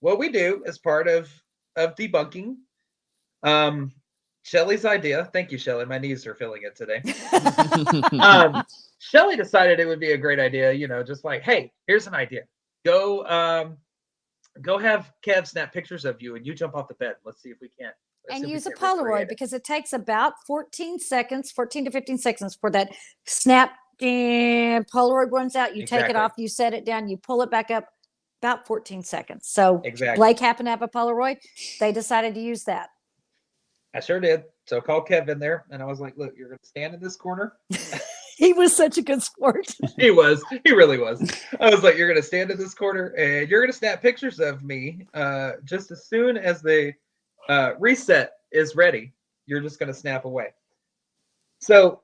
what we do as part of debunking, Shelly's idea. Thank you, Shelly. My knees are feeling it today. Shelly decided it would be a great idea, just like, hey, here's an idea. Go have Kev snap pictures of you and you jump off the bed. Let's see if we can't. And use a Polaroid, because it takes about 14 to 15 seconds for that snap. And Polaroid runs out. You take it off, you set it down, you pull it back up. About 14 seconds. So Blake happened to have a Polaroid. They decided to use that. I sure did. So I called Kev in there and I was like, look, you're going to stand in this corner. He was such a good sport. He was. He really was. I was like, you're going to stand in this corner and you're going to snap pictures of me. Just as soon as the reset is ready, you're just going to snap away. So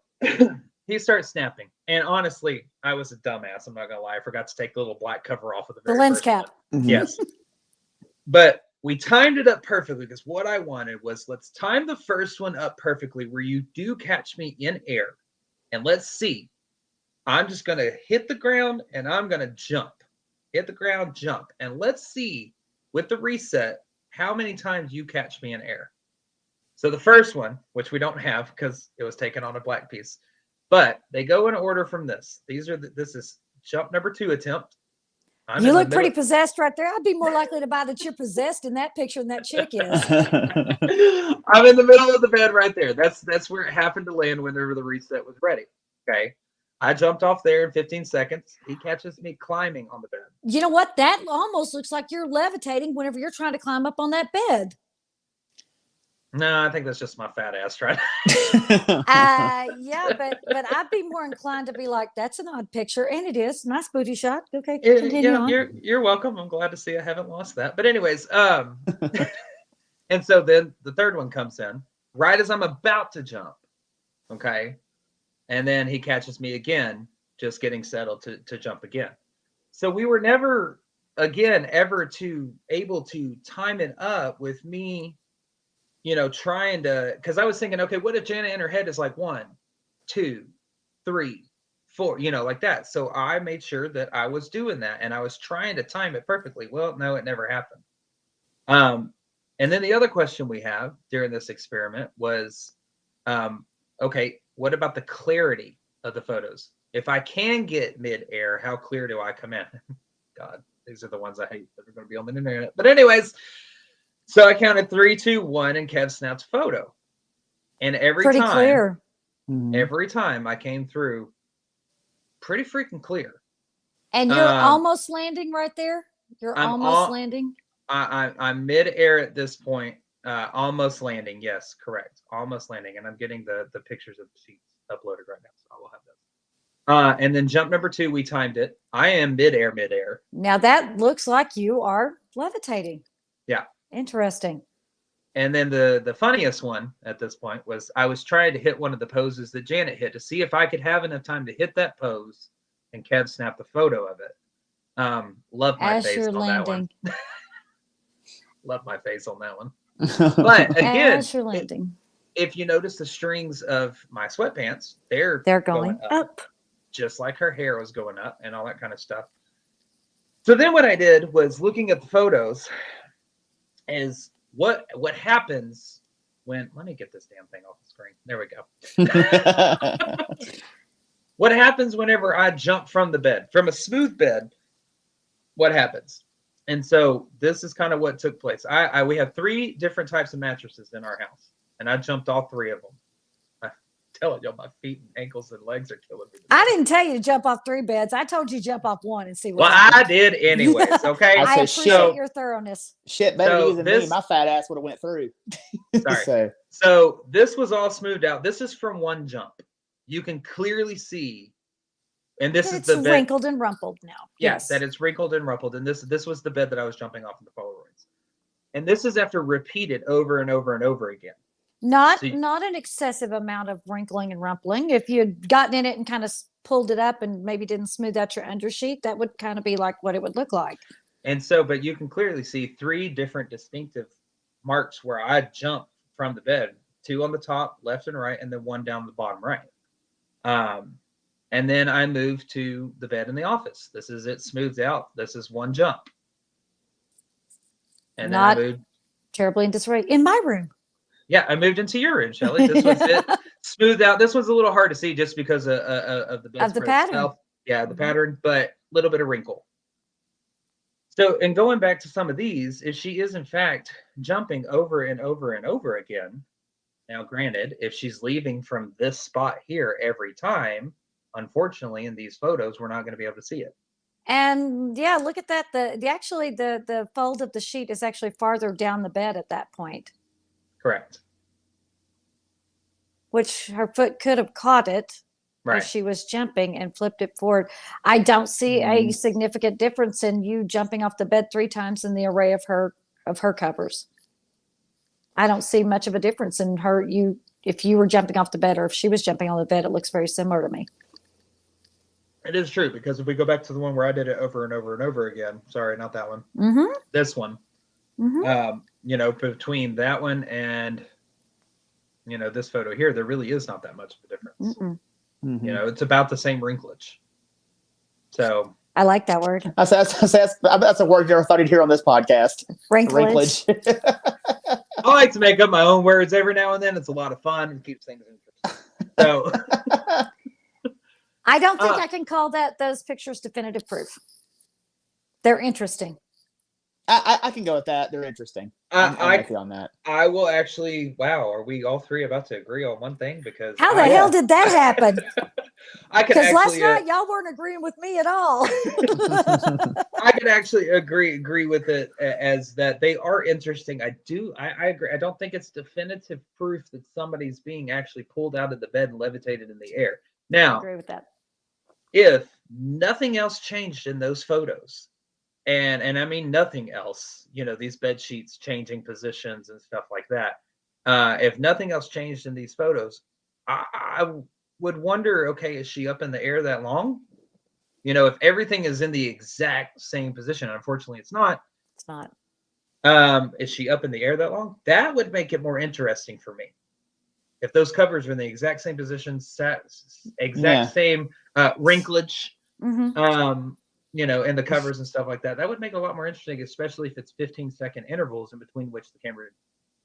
he starts snapping. And honestly, I was a dumbass. I'm not going to lie. I forgot to take the little black cover off of the lens cap. Yes. But we timed it up perfectly, because what I wanted was, let's time the first one up perfectly where you do catch me in air. And let's see. I'm just going to hit the ground and I'm going to jump. Hit the ground, jump. And let's see with the reset how many times you catch me in air. So the first one, which we don't have because it was taken on a black piece. But they go in order from this. This is jump number 2 attempt. You look pretty possessed right there. I'd be more likely to buy that you're possessed in that picture than that chick is. I'm in the middle of the bed right there. That's where it happened to land whenever the reset was ready. Okay. I jumped off there in 15 seconds. He catches me climbing on the bed. You know what? That almost looks like you're levitating whenever you're trying to climb up on that bed. No, I think that's just my fat ass trying. Yeah, but I'd be more inclined to be like, that's an odd picture, and it is nice booty shot. Okay, continue on. You're welcome. I'm glad to see I haven't lost that. But anyways, and so then the third one comes in right as I'm about to jump. Okay, and then he catches me again, just getting settled to jump again. So we were never again ever able to time it up with me. Trying to, because I was thinking, okay, what if Jana in her head is like 1, 2, 3, 4, like that. So I made sure that I was doing that and I was trying to time it perfectly. Well, no, it never happened. And then the other question we have during this experiment was, okay, what about the clarity of the photos? If I can get mid-air, how clear do I come in? God, these are the ones I hate that are going to be on the internet. But anyways, So I counted 3, 2, 1, and Kev snapped a photo. And Pretty clear. Every time I came through, pretty freaking clear. And you're almost landing right there. You're almost landing. I'm mid-air at this point. Almost landing. Yes, correct. Almost landing. And I'm getting the pictures of the sheets uploaded right now. So I will have those. And then jump number 2, we timed it. I am mid-air. Now that looks like you are levitating. Yeah. Interesting. And then the funniest one at this point was I was trying to hit one of the poses that Janet hit to see if I could have enough time to hit that pose, and Kev snapped a photo of it. Love my face on that one. Love my face on that one. But again, as you're landing, if you notice the strings of my sweatpants, they're going up, just like her hair was going up and all that kind of stuff. So then what I did was looking at the photos is what happens when, let me get this damn thing off the screen. There we go. What happens whenever I jump from the bed, from a smooth bed? What happens? And so this is kind of what took place. We have 3 different types of mattresses in our house, and I jumped all 3 of them. I'm telling you, my feet and ankles and legs are killing me. I didn't tell you to jump off 3 beds. I told you to jump off 1 and see what. Well, I did anyways. Okay. I appreciate your thoroughness. Shit, better you than me. My fat ass would have went through. Sorry. So this was all smoothed out. This is from one jump. You can clearly see. And this is the bed. Wrinkled and rumpled now. Yes, that it's wrinkled and rumpled. And this was the bed that I was jumping off in the Polaroids. And this is after repeated over and over and over again. Not an excessive amount of wrinkling and rumpling. If you had gotten in it and kind of pulled it up and maybe didn't smooth out your undersheet, that would kind of be like what it would look like. And so, but you can clearly see 3 different distinctive marks where I jumped from the bed, 2 on the top, left and right, and then 1 down the bottom right. And then I moved to the bed in the office. This is it smoothed out. This is 1 jump. And then I moved terribly in disarray in my room. Yeah, I moved into your room, Shelly. This was it smoothed out. This one's a little hard to see just because of the pattern. Itself. Yeah, the pattern, but a little bit of wrinkle. So, and going back to some of these, if she is in fact jumping over and over and over again, now granted, if she's leaving from this spot here every time, unfortunately, in these photos, we're not going to be able to see it. And yeah, look at that. The fold of the sheet is actually farther down the bed at that point. Correct. Which her foot could have caught it. Right. If she was jumping and flipped it forward. I don't see a significant difference in you jumping off the bed 3 times in the array of her covers. I don't see much of a difference in her. If you were jumping off the bed or if she was jumping on the bed, it looks very similar to me. It is true, because if we go back to the one where I did it over and over and over again, sorry, not that one, this one, between that one and, this photo here, there really is not that much of a difference. It's about the same wrinklage. So I like that word. That's a word you never thought you'd hear on this podcast. Wrinklage. I like to make up my own words every now and then. It's a lot of fun and keeps things interesting. So I don't think I can call those pictures definitive proof. They're interesting. I can go with that. They're interesting. I'm with you on that. I will actually. Wow, are we all 3 about to agree on one thing? Because how the hell did that happen? Because last night y'all weren't agreeing with me at all. I can actually agree with it as that they are interesting. I agree. I don't think it's definitive proof that somebody's being actually pulled out of the bed and levitated in the air. Now, I agree with that. If nothing else changed in those photos, and I mean nothing else, these bed sheets changing positions and stuff like that. If nothing else changed in these photos, I would wonder, okay, is she up in the air that long? If everything is in the exact same position, unfortunately it's not. It's not. Is she up in the air that long? That would make it more interesting for me. If those covers are in the exact same position, same wrinklage, in the covers and stuff like that, that would make it a lot more interesting, especially if it's 15-second intervals in between which the camera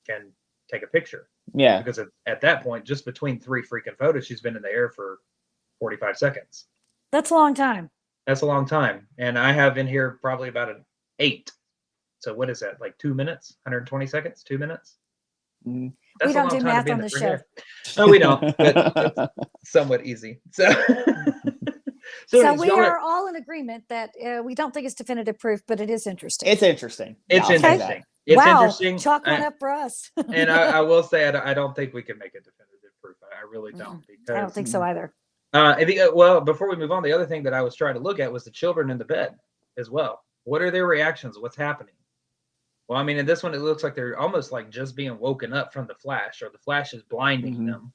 can take a picture. Yeah. Because at that point, just between 3 freaking photos, she's been in the air for 45 seconds. That's a long time. That's a long time. And I have in here probably about an 8. So what is that? Like 2 minutes? 120 seconds? 2 minutes? Mm. That's We a don't long do time to math be in on the the for show. hair. No, we don't. But it's somewhat easy. So, So anyways, we y'all are all in agreement that we don't think it's definitive proof, but it is interesting. It's interesting. it's I'll say that. interesting. It's Wow, interesting. chalk one up for us. And I will say I don't think we can make a definitive proof. I really don't, because I don't think so either. well, before we move on, the other thing that I was trying to look at was the children in the bed as well. What are their reactions? What's happening? Well, I mean, in this one, it looks like they're almost like just being woken up from the flash, or the flash is blinding them.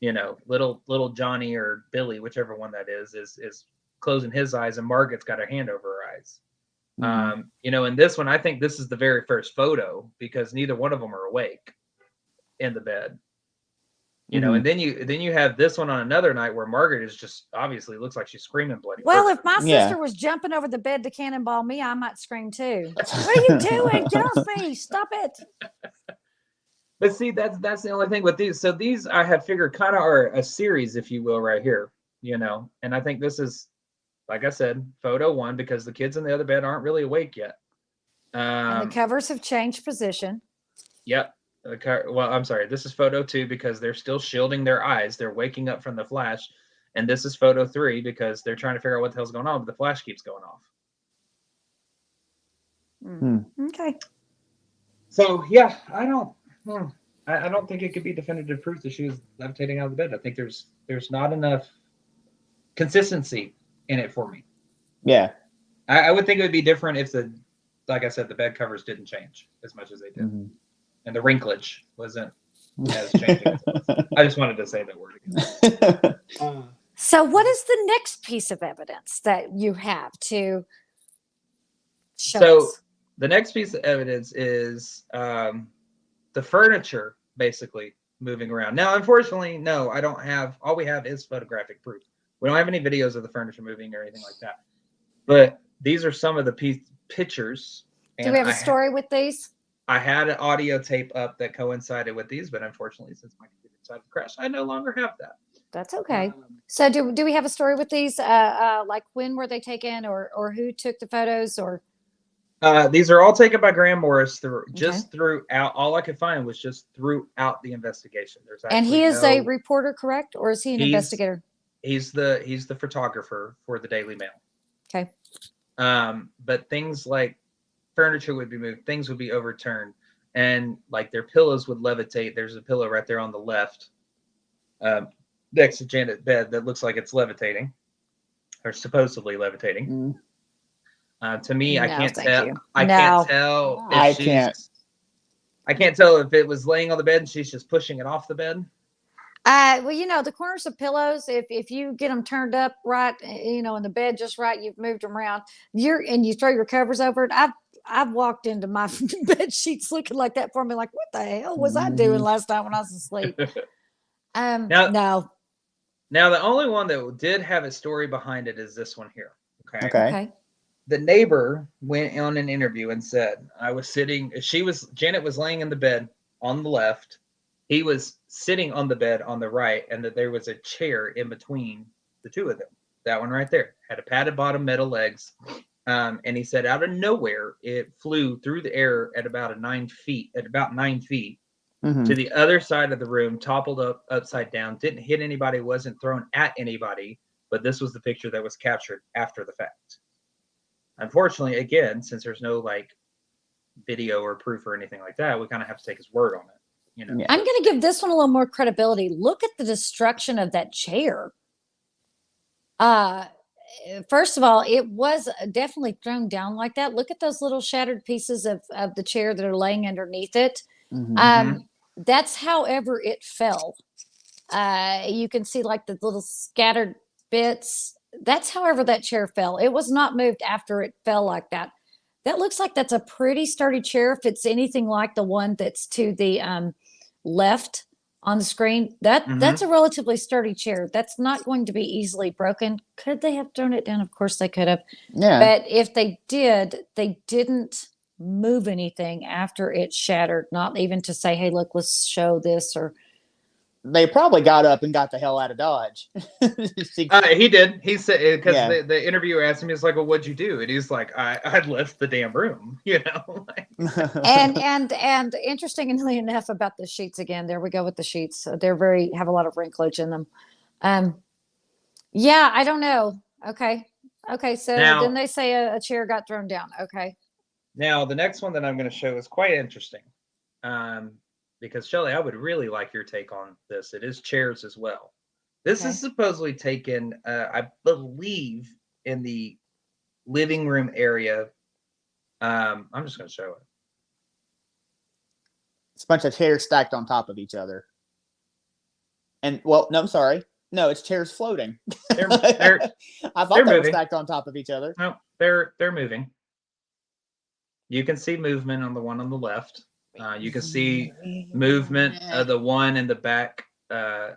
You know, little Johnny or Billy, whichever one that is closing his eyes, and Margaret's got her hand over her eyes. You know, in this one, I think this is the very first photo, because neither one of them are awake in the bed. You know, and then you have this one on another night where Margaret is just obviously looks like she's screaming bloody Well, murder. if my sister was jumping over the bed to cannonball me, I might scream too. What are you doing? Get off me! Stop it! But see, that's the only thing with these. So these I have figured kind of are a series, if you will, right here. You know, and I think this is, like I said, photo one, because the kids in the other bed aren't really awake yet. And the covers have changed position. Yep. Well, I'm sorry. This is photo 2 because they're still shielding their eyes. They're waking up from the flash. And this is photo 3 because they're trying to figure out what the hell's going on, but the flash keeps going off. Okay. So yeah, I don't think it could be definitive proof that she was levitating out of the bed. I think there's not enough consistency in it for me. Yeah. I would think it would be different if like I said, the bed covers didn't change as much as they did. And the wrinklage wasn't as changing. I just wanted to say that word again. So what is the next piece of evidence that you have to show us? The next piece of evidence is the furniture basically moving around. Now, unfortunately, no, I don't have, all we have is photographic proof. We don't have any videos of the furniture moving or anything like that. But these are some of the pictures. Do we have a story with these? I had an audio tape up that coincided with these, but unfortunately, since my computer decided to crash, I no longer have that. That's okay. So do we have a story with these? Like when were they taken, or who took the photos, or? These are all taken by Graham Morris throughout. All I could find was just throughout the investigation. And he is a reporter, correct? Or is he an investigator? He's the photographer for the Daily Mail. Okay. But things like furniture would be moved, things would be overturned, and like their pillows would levitate. There's a pillow right there on the left, next to Janet's bed, that looks like it's levitating, or supposedly levitating. To me, I can't tell. I can't tell. I can't tell if it was laying on the bed and she's just pushing it off the bed. Well, you know, the corners of pillows, if you get them turned up right, you know, in the bed just right, you've moved them around, and you throw your covers over it. I've walked into my bed sheets looking like that for me, like, what the hell was I doing last night when I was asleep? No. Now, the only one that did have a story behind it is this one here. Okay. The neighbor went on an interview and said, Janet was laying in the bed on the left. He was sitting on the bed on the right, and that there was a chair in between the two of them. That one right there had a padded bottom, metal legs. And he said, out of nowhere, it flew through the air at about 9 feet, to the other side of the room, toppled up upside down, didn't hit anybody, wasn't thrown at anybody. But this was the picture that was captured after the fact. Unfortunately, again, since there's no like video or proof or anything like that, we kind of have to take his word on it. You know? I'm going to give this one a little more credibility. Look at the destruction of that chair. First of all, it was definitely thrown down like that. Look at those little shattered pieces of the chair that are laying underneath it. That's however it fell. You can see like the little scattered bits. That's however that chair fell. It was not moved after it fell like that. That looks like that's a pretty sturdy chair. If it's anything like the one that's to the left on the screen, that's a relatively sturdy chair. That's not going to be easily broken. Could they have thrown it down? Of course they could have. Yeah. But if they did, they didn't move anything after it shattered. Not even to say, hey, look, let's show this, or they probably got up and got the hell out of Dodge. He did. He said because Yeah. the interviewer asked him, he's like, "Well, what'd you do?" And he's like, "I left the damn room." You know. And interestingly enough about the sheets again, there we go with the sheets. They're have a lot of wrinkleage in them. Yeah, I don't know. Okay. So Now- then they say a chair got thrown down. Okay. Now, the next one that I'm going to show is quite interesting. Because Shelley, I would really like your take on this. It is chairs as well. This is supposedly taken, I believe, in the living room area. I'm just going to show it. It's a bunch of chairs stacked on top of each other. And well, no, I'm sorry. No, it's chairs floating. They're I thought they were stacked on top of each other. No, they're moving. You can see movement on the one on the left. You can see movement of the one in the back,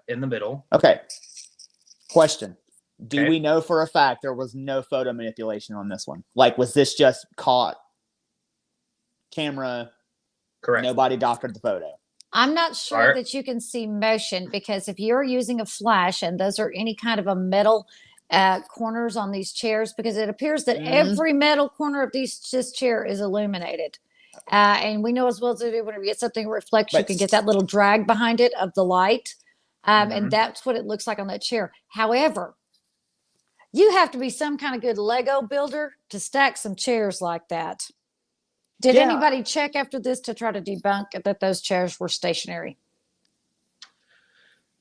in the middle. Okay. Question. Do we know for a fact there was no photo manipulation on this one? Like, was this just caught camera? Correct. Nobody doctored the photo. I'm not sure that you can see motion, because if you're using a flash and those are any kind of a metal corners on these chairs, because it appears that every metal corner of this chair is illuminated. And we know as well as whenever you get something reflects, you can get that little drag behind it of the light. And that's what it looks like on that chair. However, you have to be some kind of good Lego builder to stack some chairs like that. Did anybody check after this to try to debunk that those chairs were stationary?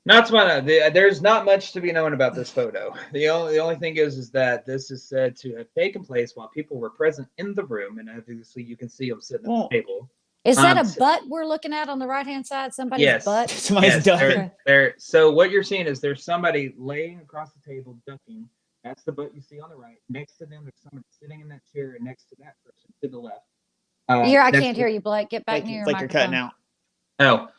Not to my there's not much to be known about this photo. The only thing is that this is said to have taken place while people were present in the room, and obviously you can see them sitting at the table. Is that a butt we're looking at on the right-hand side? Somebody's butt? Somebody's ducking. So what you're seeing is there's somebody laying across the table ducking. That's the butt you see on the right. Next to them, there's somebody sitting in that chair, and next to that person to the left. I can't hear you, Blake. Get back near your microphone. You're cutting out.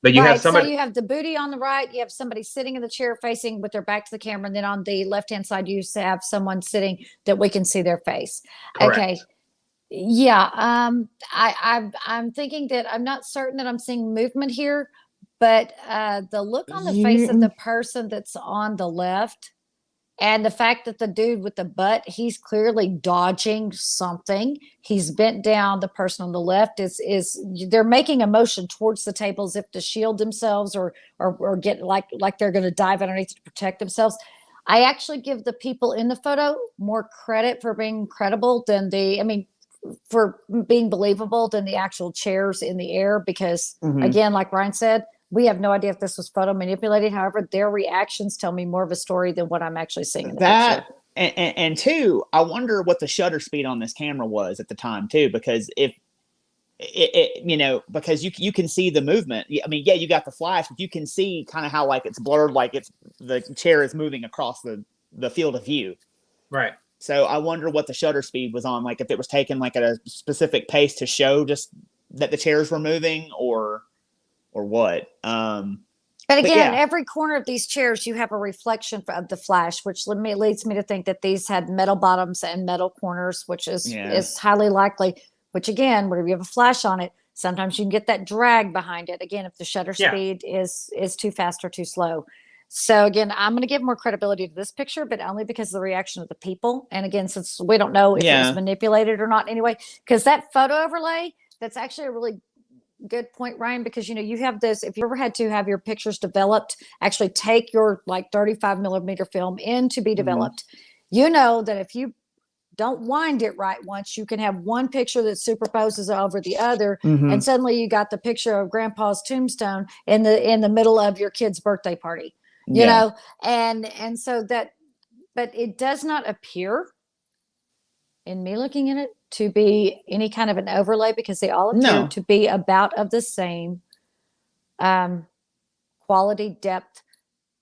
But you have somebody. So you have the booty on the right. You have somebody sitting in the chair facing with their back to the camera, and then on the left-hand side, you have someone sitting that we can see their face. Correct. Okay. Yeah. I'm thinking that I'm not certain that I'm seeing movement here, but the look on the face of the person that's on the left, and the fact that the dude with the butt, he's clearly dodging something. He's bent down. The person on the left is they're making a motion towards the table as if to shield themselves or get like they're going to dive underneath to protect themselves. I actually give the people in the photo more credit for being credible than for being believable than the actual chairs in the air, because again, like Ryan said, we have no idea if this was photo manipulated. However, their reactions tell me more of a story than what I'm actually seeing in the picture. And two, I wonder what the shutter speed on this camera was at the time too, because if because you can see the movement. I mean, you got the flash, but you can see kind of how like it's blurred, like the chair is moving across the field of view. Right. So I wonder what the shutter speed was on, like if it was taken like at a specific pace to show just that the chairs were moving or what. But again, every corner of these chairs, you have a reflection of the flash, which leads me to think that these had metal bottoms and metal corners, which is highly likely. Which again, whenever you have a flash on it, sometimes you can get that drag behind it. Again, if the shutter speed is too fast or too slow. So again, I'm going to give more credibility to this picture, but only because of the reaction of the people. And again, since we don't know if it was manipulated or not anyway, because that photo overlay, that's actually a really good point, Ryan, because you have this, if you ever had to have your pictures developed, actually take your like 35 millimeter film in to be developed, you know that if you don't wind it right once, you can have one picture that superposes over the other, and suddenly you got the picture of grandpa's tombstone in the middle of your kid's birthday party, you know, and so that, but it does not appear in me looking at it to be any kind of an overlay, because they all appear to be about of the same quality, depth,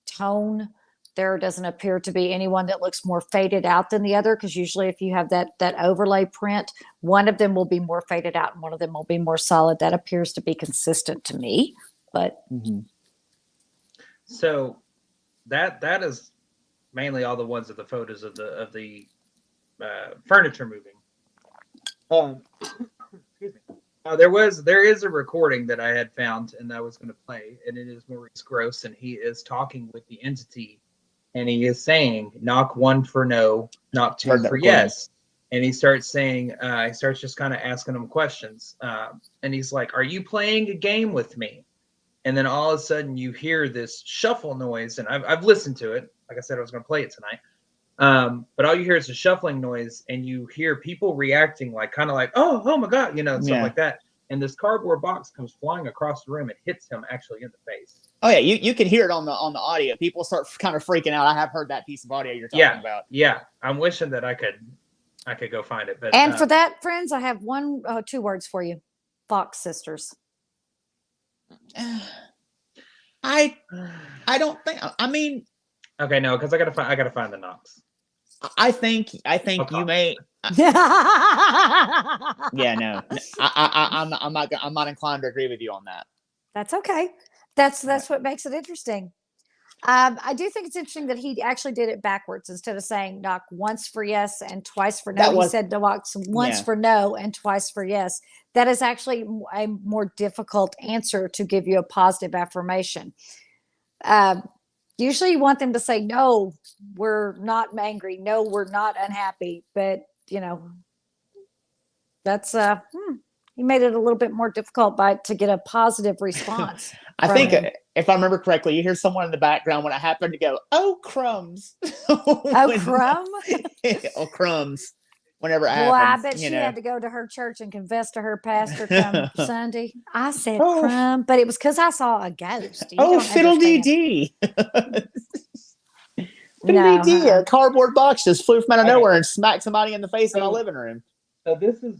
tone. There doesn't appear to be anyone that looks more faded out than the other, because usually if you have that overlay print, one of them will be more faded out and one of them will be more solid. That appears to be consistent to me. But so that is mainly all the ones of the photos of the furniture moving. Excuse me. There is a recording that I had found and I was going to play, and it is Maurice Gross, and he is talking with the entity, and he is saying, "Knock 1 for no, knock 2 for yes," and he starts saying, he starts just kind of asking them questions, and he's like, "Are you playing a game with me?" And then all of a sudden you hear this shuffle noise, and I've listened to it. Like I said, I was going to play it tonight. But all you hear is a shuffling noise, and you hear people reacting like kind of like, oh my God, and stuff like that. And this cardboard box comes flying across the room and hits him actually in the face. Oh yeah, you can hear it on the audio. People start kind of freaking out. I have heard that piece of audio you're talking about. Yeah, I'm wishing that I could go find it. But and for that, friends, I have two words for you: Fox Sisters. I don't think. I mean, okay, no, because I gotta find the knocks. I think you may. Yeah, no, I'm not inclined to agree with you on that. That's okay. That's what makes it interesting. I do think it's interesting that he actually did it backwards. Instead of saying knock once for yes and twice for no, he said knock once for no and twice for yes. That is actually a more difficult answer to give you a positive affirmation. Usually you want them to say, no, we're not angry. No, we're not unhappy. But, that's, he made it a little bit more difficult to get a positive response. I think if I remember correctly, you hear someone in the background when I happened to go, oh, crumbs. Oh, crumb? Oh, crumbs. Whenever it happens. Well, I bet she had to go to her church and confess to her pastor come Sunday. I said crumb, but it was because I saw a ghost. Fiddle-dee-dee. Fiddle-dee-dee. A cardboard box just flew from out of nowhere and smacked somebody in the face in my living room. So this is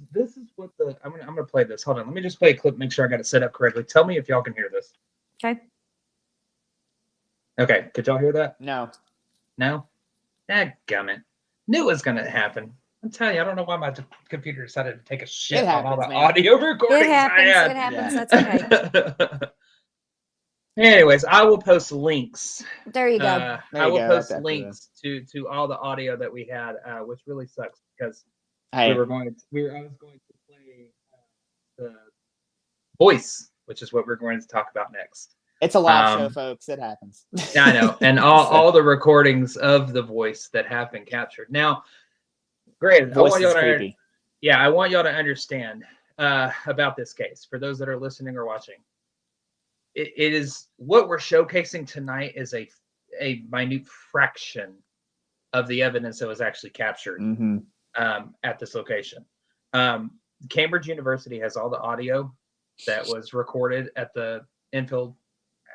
what I'm gonna play this. Hold on, let me just play a clip. Make sure I got it set up correctly. Tell me if y'all can hear this. Okay, could y'all hear that? No. Dadgummit. Knew it was gonna happen. I'm telling you, I don't know why my computer decided to take a shit on all the audio recordings. It happens. That's okay. Anyways, I will post links. There you go. I will post links to all the audio that we had, which really sucks because I was going to play the voice, which is what we're going to talk about next. It's a live show, folks. It happens. I know, and all the recordings of the voice that have been captured. Now, great. I want y'all to understand about this case. For those that are listening or watching, it is what we're showcasing tonight is a minute fraction of the evidence that was actually captured at this location. Cambridge University has all the audio that was recorded at the Enfield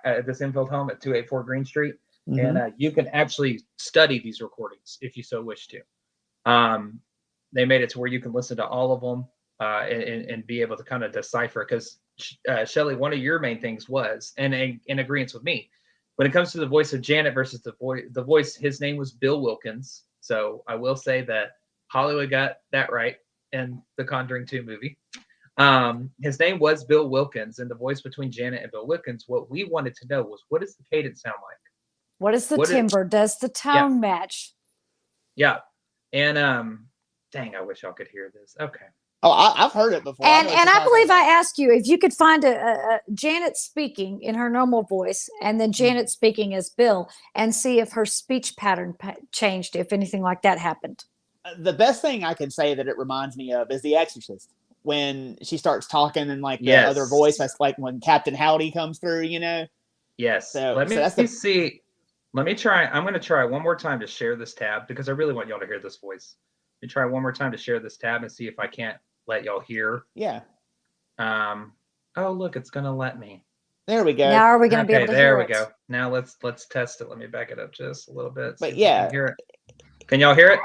home at 284 Green Street, and you can actually study these recordings if you so wish to. They made it to where you can listen to all of them and be able to kind of decipher. Because Shelley, one of your main things was, and in agreement with me, when it comes to the voice of Janet versus the voice, his name was Bill Wilkins. So I will say that Hollywood got that right in the Conjuring 2 movie. His name was Bill Wilkins, and the voice between Janet and Bill Wilkins. What we wanted to know was, what does the cadence sound like? What is the timbre? Does the tone match? Yeah. And dang, I wish y'all could hear this. Okay. Oh, I've heard it before. And I believe I asked you if you could find a Janet speaking in her normal voice and then Janet speaking as Bill, and see if her speech pattern changed, if anything like that happened. The best thing I can say that it reminds me of is The Exorcist, when she starts talking and like the other voice. That's like when Captain Howdy comes through, Yes. So let me see. Let me try. I'm going to try one more time to share this tab because I really want y'all to hear this voice. Let me try one more time to share this tab and see if I can't let y'all hear. Yeah. Oh, look, it's going to let me. There we go. Now are we going to be able to hear it? There we go. Now let's test it. Let me back it up just a little bit. But yeah. Hear it. Can y'all hear it?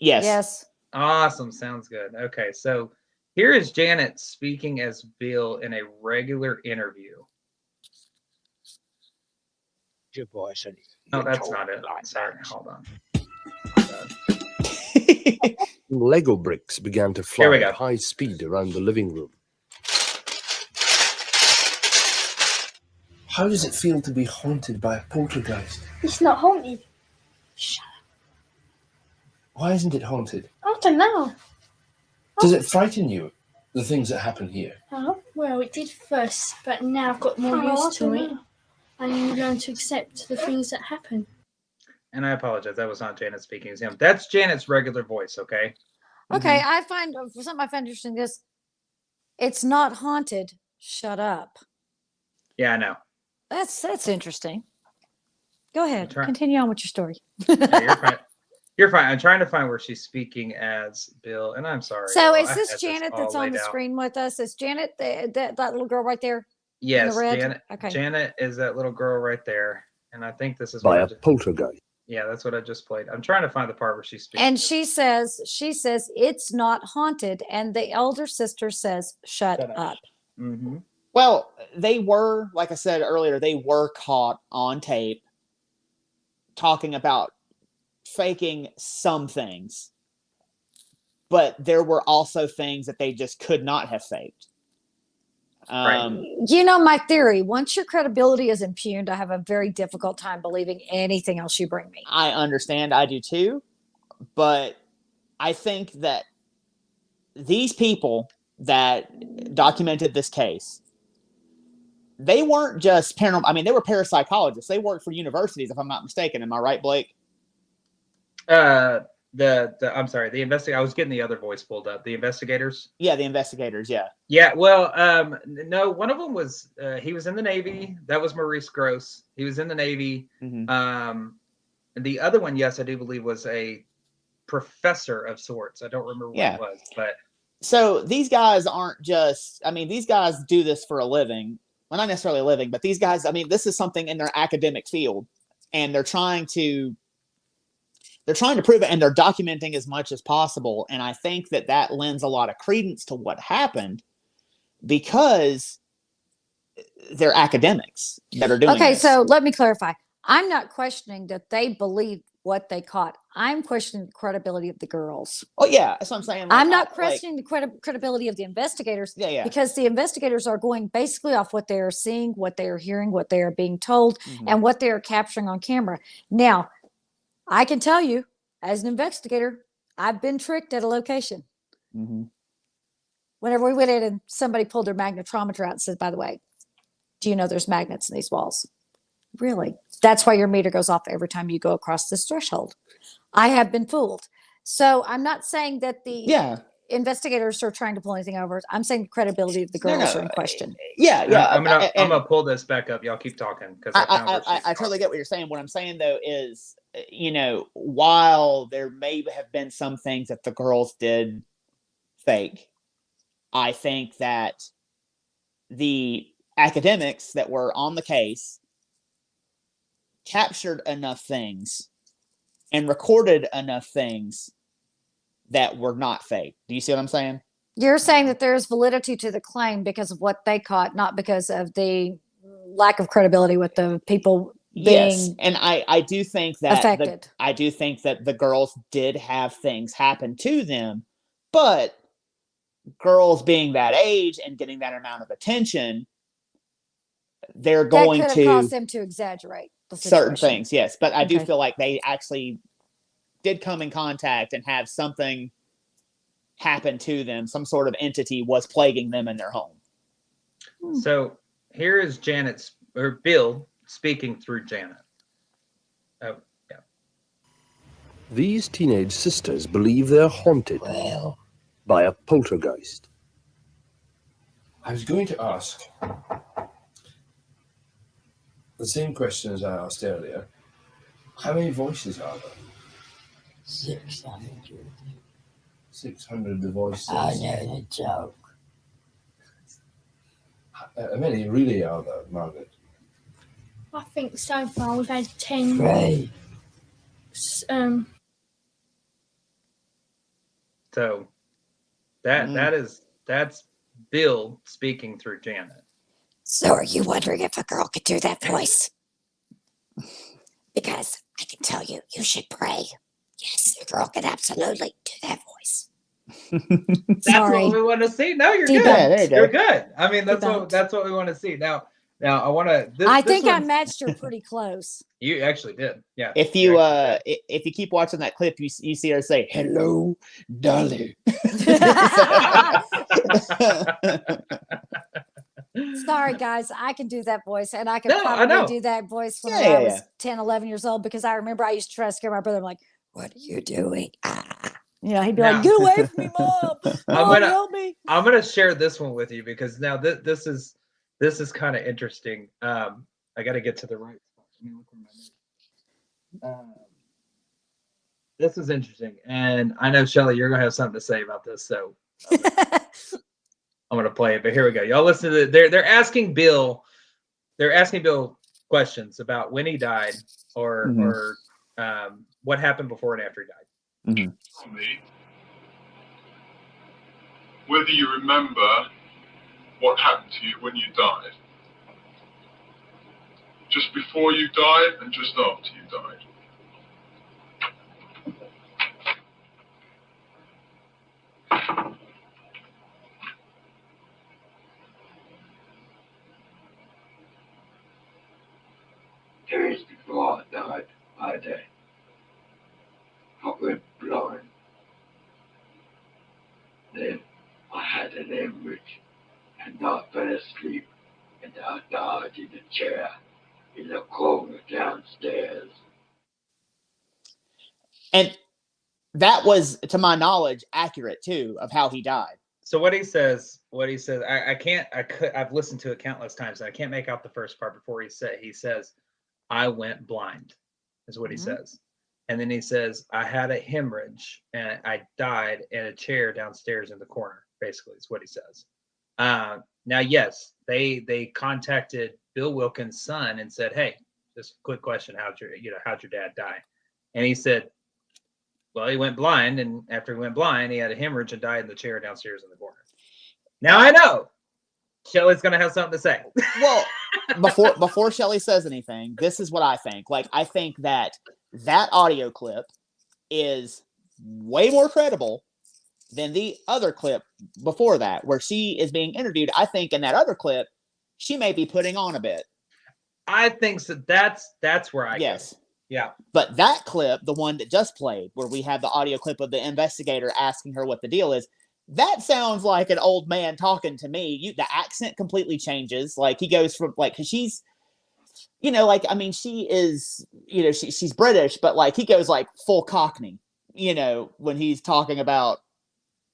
Yes. Yes. Awesome. Sounds good. Okay. So here is Janet speaking as Bill in a regular interview. Your voice. Oh, that's not it. Sorry. Hold on. Lego bricks began to fly at high speed around the living room. How does it feel to be haunted by a poltergeist? It's not haunted. Shut up. Why isn't it haunted? I don't know. Does it frighten you? The things that happen here. Oh, well, it did first, but now I've got more used to it. And you learn to accept the things that happen. And I apologize. That was not Janet speaking as him. That's Janet's regular voice, okay? Okay, I find something I find interesting is it's not haunted. Shut up. Yeah, I know. That's interesting. Go ahead. trying- Continue on with your story. Yeah, you're fine. You're fine. I'm trying to find where she's speaking as Bill, and I'm sorry. So y'all. is I this had Janet all that's on laid the out. screen with us? Is Janet that little girl right there? Yes, red? Janet. Okay. Janet is that little girl right there, and I think this is By what I a just, poltergeist. yeah, that's what I just played. I'm trying to find the part where she's speaking. And she says it's not haunted, and the elder sister says, "Shut up." Mm-hmm. Well, they were, like I said earlier, they were caught on tape talking about faking some things, but there were also things that they just could not have faked. Right. You know, my theory, once your credibility is impugned, I have a very difficult time believing anything else you bring me. I understand, I do too, but I think that these people that documented this case, they weren't just paranormal. I mean, they were parapsychologists. They worked for universities, if I'm not mistaken. Am I right, Blake? I'm sorry, the investigator. I was getting the other voice pulled up. The investigators. Yeah, the investigators. Yeah. Yeah. Well, no, one of them was he was in the Navy. That was Maurice Gross. He was in the Navy. Mm-hmm. And the other one, yes, I do believe was a professor of sorts. I don't remember what it was, but so these guys aren't just. I mean, these guys do this for a living. Well, not necessarily a living, but these guys. I mean, this is something in their academic field, and they're trying to prove it, and they're documenting as much as possible. And I think that lends a lot of credence to what happened because they're academics that are doing Okay, this. so let me clarify. I'm not questioning that they believe what they caught. I'm questioning the credibility of the girls. Oh, yeah, that's what I'm saying. I'm not questioning the credibility of the investigators because the investigators are going basically off what they are seeing, what they are hearing, what they are being told, and what they are capturing on camera. Now, I can tell you, as an investigator, I've been tricked at a location. Mm-hmm. Whenever we went in and somebody pulled their magnetometer out and said, by the way, do you know there's magnets in these walls? Really? That's why your meter goes off every time you go across this threshold. I have been fooled. So I'm not saying that the investigators are trying to pull anything over. I'm saying the credibility of the girls are in question. Yeah. I'm gonna pull this back up. Y'all keep talking because I totally get what you're saying. What I'm saying though is, while there may have been some things that the girls did fake, I think that the academics that were on the case captured enough things and recorded enough things that were not fake. Do you see what I'm saying? You're saying that there's validity to the claim because of what they caught, not because of the lack of credibility with the people being and I do think that affected. I do think that the girls did have things happen to them, but girls being that age and getting that amount of attention, they're going that could have caused them to exaggerate certain things. Yes, but I do feel like they actually did come in contact and have something happen to them. Some sort of entity was plaguing them in their home. So here is Bill speaking through Janet. Oh, yeah. These teenage sisters believe they're haunted by a poltergeist. I was going to ask the same question as I asked earlier. How many voices are there? 600. 600 voices. I know the joke. How many really are there, Margaret? I think so far we've had 10. 3. So that's Bill speaking through Janet. So are you wondering if a girl could do that voice? Because I can tell you, you should pray. Yes, a girl can absolutely do that voice. That's what we want to see. No, you're good. Yeah, there you go. You're good. I mean, that's what we want to see. Now, Now I want to. I think I matched her pretty close. You actually did. Yeah. If you if you keep watching that clip, you see her say, "Hello, darling." Sorry, guys. I can do that voice, and I can probably do that voice when I was 10, 11 years old, because I remember I used to try to scare my brother. I'm like, "What are you doing?" You know, he'd be like, "Get away from me, Mom! Mom, help me!" I'm gonna share this one with you because now this is kind of interesting. I got to get to the right spot. Let me look where my this is interesting, and I know Shelly, you're gonna have something to say about this, so I'm gonna play it. But here we go. Y'all listen to it. They're asking Bill. They're asking Bill questions about when he died or what happened before and after he died. Whether you remember what happened to you when you died, just before you died and just after you died. Days before I died, I went blind. Then I had an hemorrhage and I fell asleep and I died in a chair in the corner downstairs. And that was, to my knowledge, accurate too of how he died. So what he says, I've listened to it countless times and I can't make out the first part before he says, I went blind, is what he says. And then he says, I had a hemorrhage and I died in a chair downstairs in the corner, basically, is what he says. Now, yes, they contacted Bill Wilkins' son and said, hey, just a quick question, how'd your dad die? And he said, well, he went blind, and after he went blind, he had a hemorrhage and died in the chair downstairs in the corner. Now I know Shelly's gonna have something to say. Well, before Shelly says anything, this is what I think. Like, I think that audio clip is way more credible than the other clip before that, where she is being interviewed. I think in that other clip, she may be putting on a bit. I think so. That's where I guess. Yeah. But that clip, the one that just played, where we have the audio clip of the investigator asking her what the deal is, that sounds like an old man talking to me. The accent completely changes. Like, he goes from, like, because she's, like, I mean, she is, she's British, but like, he goes like full Cockney, when he's talking about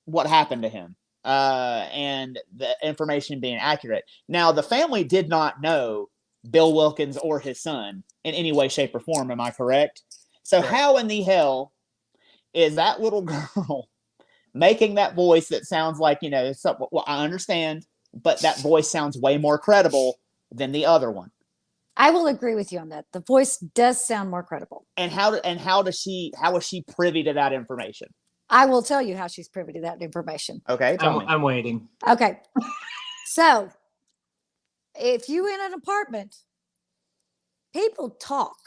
what happened to him, and the information being accurate. Now, the family did not know Bill Wilkins or his son in any way, shape, or form. Am I correct? So how in the hell is that little girl making that voice that sounds like, well, I understand, but that voice sounds way more credible than the other one. I will agree with you on that. The voice does sound more credible. And how is she privy to that information? I will tell you how she's privy to that information. Okay, tell me. I'm waiting. Okay. So, if you in an apartment, people talk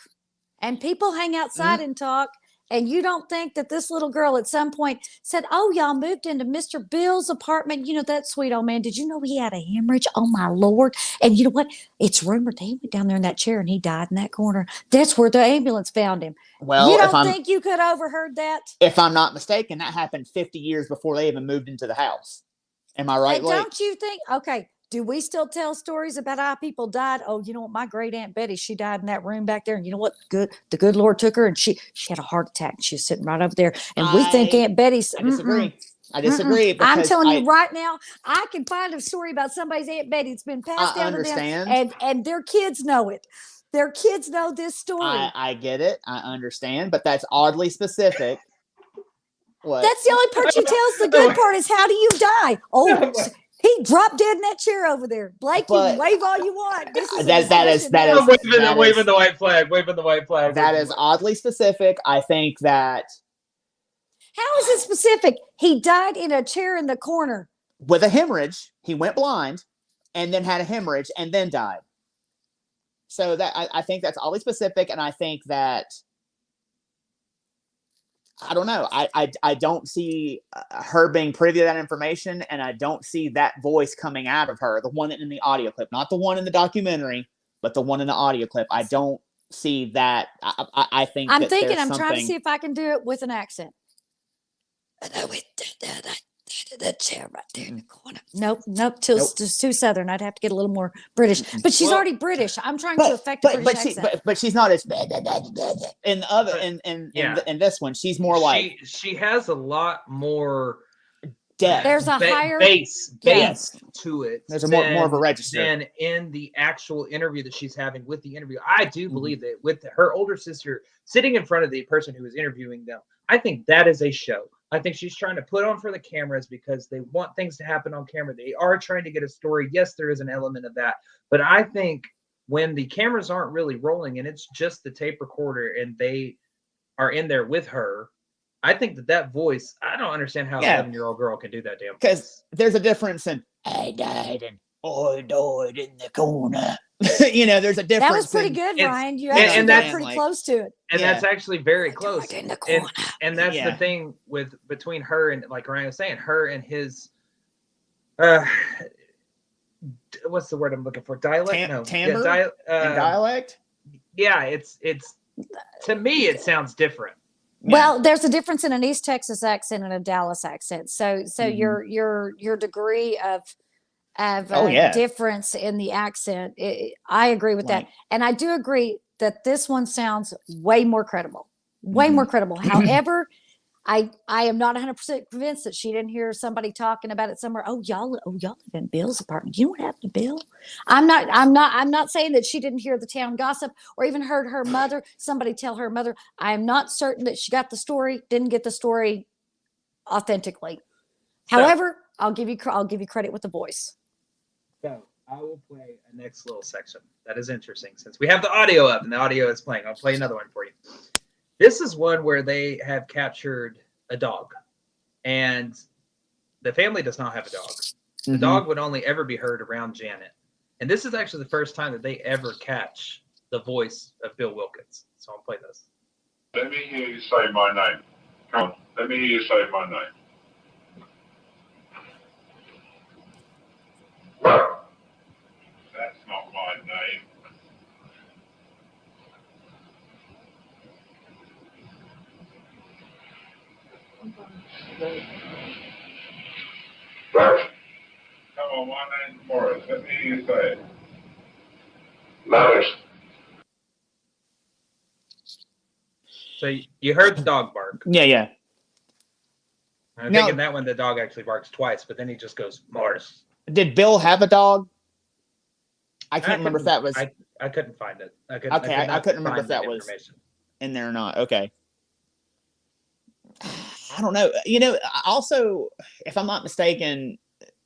and people hang outside and talk, and you don't think that this little girl at some point said, oh, y'all moved into Mr. Bill's apartment. That sweet old man. Did you know he had a hemorrhage? Oh, my Lord. And you know what? It's rumored that he went down there in that chair and he died in that corner. That's where the ambulance found him. Well, you don't think you could have overheard that? If I'm not mistaken, that happened 50 years before they even moved into the house. Am I right? Don't you think? Okay. Do we still tell stories about how people died? Oh, you know what? My great Aunt Betty, she died in that room back there. And you know what? The good Lord took her and she had a heart attack. And she was sitting right over there. And we think Aunt Betty's. I disagree. I disagree. I'm telling you right now, I can find a story about somebody's Aunt Betty. It's been passed down to them. And their kids know it. Their kids know this story. I get it. I understand. But that's oddly specific. What? That's the only part she tells. The good part is, how do you die? Oh, he dropped dead in that chair over there. Blake, you can wave all you want. This is I'm waving the white flag. Waving the white flag. That is oddly specific. I think that. How is it specific? He died in a chair in the corner with a hemorrhage. He went blind, and then had a hemorrhage, and then died. So that I think that's oddly specific, and I think that I don't know. I don't see her being privy to that information, and I don't see that voice coming out of her, the one in the audio clip, not the one in the documentary, but the one in the audio clip. I don't see that. I think I'm that thinking. there's I'm trying to something- see if I can do it with an accent. The chair right there in the corner. Nope. Just too southern. I'd have to get a little more British. But she's already British. I'm trying to affect a British accent. But she's not as in the other in this one. She's more like she has a lot more depth. There's a higher bass to it. There's a more of a register than in the actual interview that she's having with the interview. I do believe that with her older sister sitting in front of the person who is interviewing them, I think that is a show. I think she's trying to put on for the cameras because they want things to happen on camera. They are trying to get a story. Yes, there is an element of that. But I think when the cameras aren't really rolling and it's just the tape recorder and they are in there with her, I think that voice, I don't understand how a 7-year-old girl can do that damn. Because there's a difference in I died and I died in the corner. There's a difference. That was pretty good, Ryan. You actually got pretty close to it. And that's actually very close. And that's the thing between her and, like Ryan was saying, her and his what's the word I'm looking for? Dialect? Timbre? Dialect? Yeah, it's to me it sounds different. Well, there's a difference in an East Texas accent and a Dallas accent. So your degree of difference in the accent, I agree with that. And I do agree that this one sounds way more credible. More credible. However, I am not 100% convinced that she didn't hear somebody talking about it somewhere. Oh, y'all live in Bill's apartment. You know what happened to Bill? I'm not saying that she didn't hear the town gossip or even heard her mother, somebody tell her mother. I am not certain that she got the story, didn't get the story authentically. However, I'll give you credit with the voice. So I will play a next little section that is interesting since we have the audio up and the audio is playing. I'll play another one for you. This is one where they have captured a dog, and the family does not have a dog. The dog would only ever be heard around Janet. And this is actually the first time that they ever catch the voice of Bill Wilkins. So I'll play this. Let me hear you say my name. Come on, let me hear you say my name. That's not my name. Come on, my name's Morris. Let me hear you say it. Morris. So you heard the dog bark. Yeah. I think in that one the dog actually barks twice, but then he just goes Morris. Did Bill have a dog? I can't remember if that was. I couldn't find it. I couldn't remember if that was in there or not. Okay. I don't know. Also, if I'm not mistaken,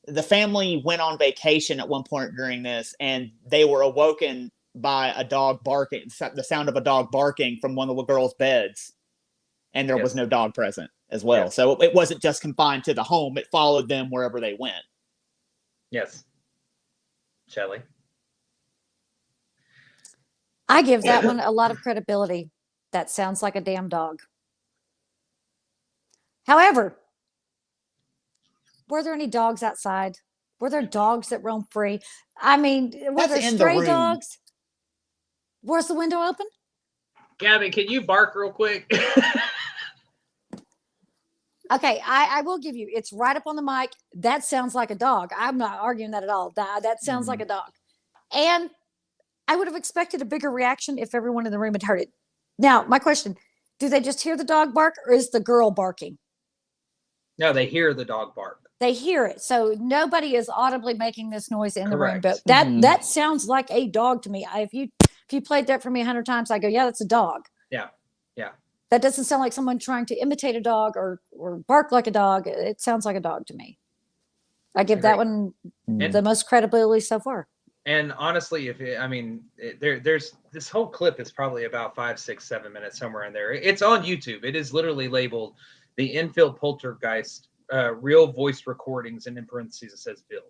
the family went on vacation at one point during this, and they were awoken by a dog barking, the sound of a dog barking from one of the girls' beds, and there was no dog present as well. Yes. So it wasn't just confined to the home; it followed them wherever they went. Yes. Shelley? I give that one a lot of credibility. That sounds like a damn dog. However, were there any dogs outside? Were there dogs that roam free? I mean, were there stray dogs? Was the window open? Gabby, can you bark real quick? Okay, I will give you. It's right up on the mic. That sounds like a dog. I'm not arguing that at all. That sounds like a dog. And I would have expected a bigger reaction if everyone in the room had heard it. Now, my question, do they just hear the dog bark or is the girl barking? No, they hear the dog bark. They hear it. So nobody is audibly making this noise in the room. But that sounds like a dog to me. If you played that for me 100 times, I go, yeah, that's a dog. Yeah. That doesn't sound like someone trying to imitate a dog or bark like a dog. It sounds like a dog to me. I give that one the most credibility so far. And honestly, there's this whole clip is probably about 5, 6, 7 minutes somewhere in there. It's on YouTube. It is literally labeled the Enfield Poltergeist real voice recordings, and in parentheses it says Bill.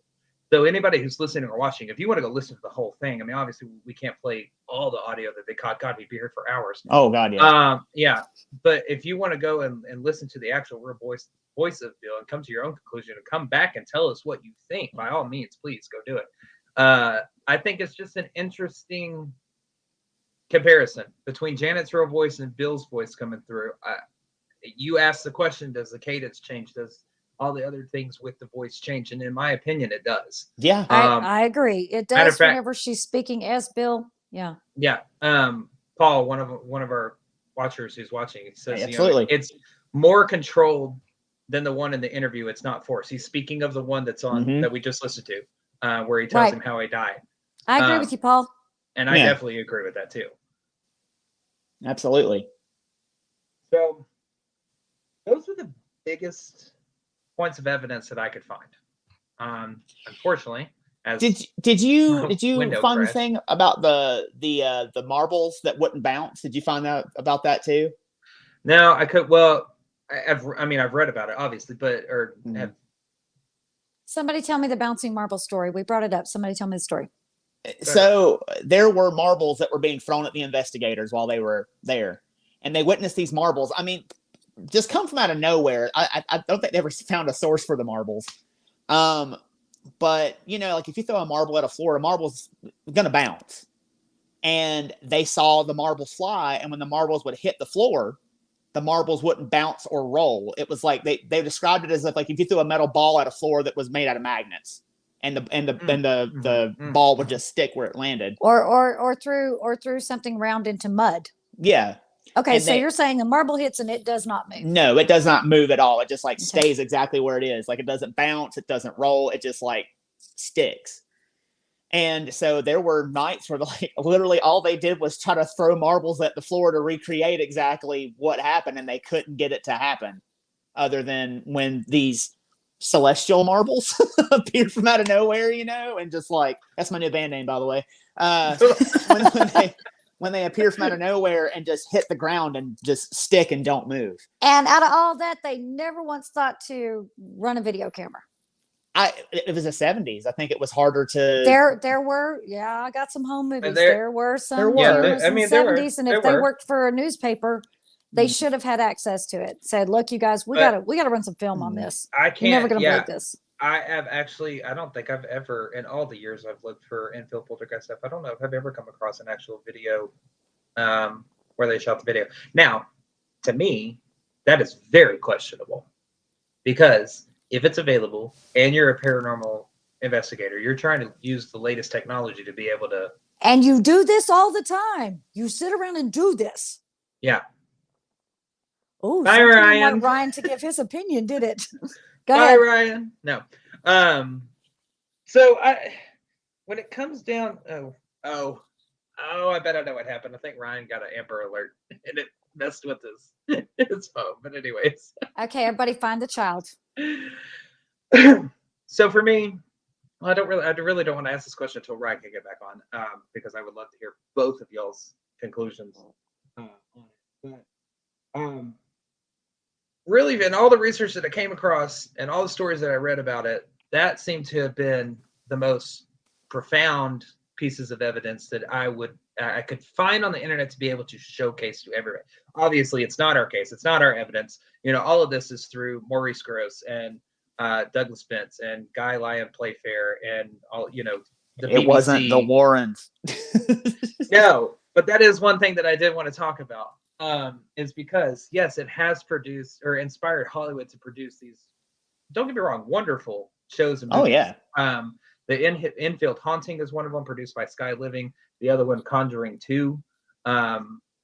So anybody who's listening or watching, if you want to go listen to the whole thing, I mean, obviously we can't play all the audio that they caught. God, we'd be here for hours. Oh God, yeah. Yeah. But if you want to go and listen to the actual real voice of Bill and come to your own conclusion and come back and tell us what you think, by all means, please go do it. I think it's just an interesting comparison between Janet's real voice and Bill's voice coming through. You asked the question, does the cadence change? Does all the other things with the voice change? And in my opinion, it does. Yeah. I agree. It does fact, whenever she's speaking as Bill. Yeah. Yeah. Paul, one of our watchers who's watching, says, absolutely, it's more controlled than the one in the interview. It's not forced. He's speaking of the one that's on that we just listened to, where he tells him how he died. I agree with you, Paul. And I definitely agree with that too. Absolutely. So those are the biggest points of evidence that I could find. Unfortunately, as did you find the crashed. thing about the marbles that wouldn't bounce? Did you find out about that too? No, I could. Well, I've read about it, obviously, but Somebody tell me the bouncing marble story. We brought it up. Somebody tell me the story. So there were marbles that were being thrown at the investigators while they were there, and they witnessed these marbles. I mean, just come from out of nowhere. I don't think they ever found a source for the marbles. But like if you throw a marble at a floor, a marble's gonna bounce. And they saw the marbles fly, and when the marbles would hit the floor, the marbles wouldn't bounce or roll. It was like they described it as if you threw a metal ball at a floor that was made out of magnets. And the ball would just stick where it landed, or threw something round into mud. Yeah. Okay, so you're saying the marble hits and it does not move. No, it does not move at all. It just stays exactly where it is. It doesn't bounce, it doesn't roll, it just sticks. And so there were nights where literally all they did was try to throw marbles at the floor to recreate exactly what happened, and they couldn't get it to happen, other than when these celestial marbles appeared from out of nowhere, and just that's my new band name, by the way. When they appear from out of nowhere and just hit the ground and just stick and don't move. And out of all that, they never once thought to run a video camera. It was the 70s. I think it was harder to. There were, I got some home movies. There were some cameras in the 70s, and if they worked for a newspaper, they should have had access to it. Said, "Look, you guys, we gotta run some film on this. You're never gonna break this." I have actually. I don't think I've ever, in all the years I've looked for Enfield Poltergeist stuff, I don't know if I've ever come across an actual video, where they shot the video. Now, to me, that is very questionable, because if it's available and you're a paranormal investigator, you're trying to use the latest technology to be able to. And you do this all the time. You sit around and do this. Yeah. Oh, bye, Ryan. Want Ryan to give his opinion, did it? Go ahead, Ryan. No. So when it comes down, I bet I know what happened. I think Ryan got an Amber Alert and it messed with his phone. But anyways. Okay, everybody, find the child. So for me, I really don't want to ask this question until Ryan can get back on, because I would love to hear both of y'all's conclusions. Really, in all the research that I came across and all the stories that I read about it, that seemed to have been the most profound pieces of evidence that I could find on the internet to be able to showcase to everybody. Obviously, it's not our case. It's not our evidence. All of this is through Maurice Grosse and Douglas Spence and Guy Lyon Playfair and all, the It BBC. Wasn't the Warrens. No, but that is one thing that I did want to talk about. Is because, yes, it has produced or inspired Hollywood to produce these, don't get me wrong, wonderful shows and movies. Oh, yeah. The Enfield Haunting is one of them, produced by Sky Living. The other one, Conjuring 2,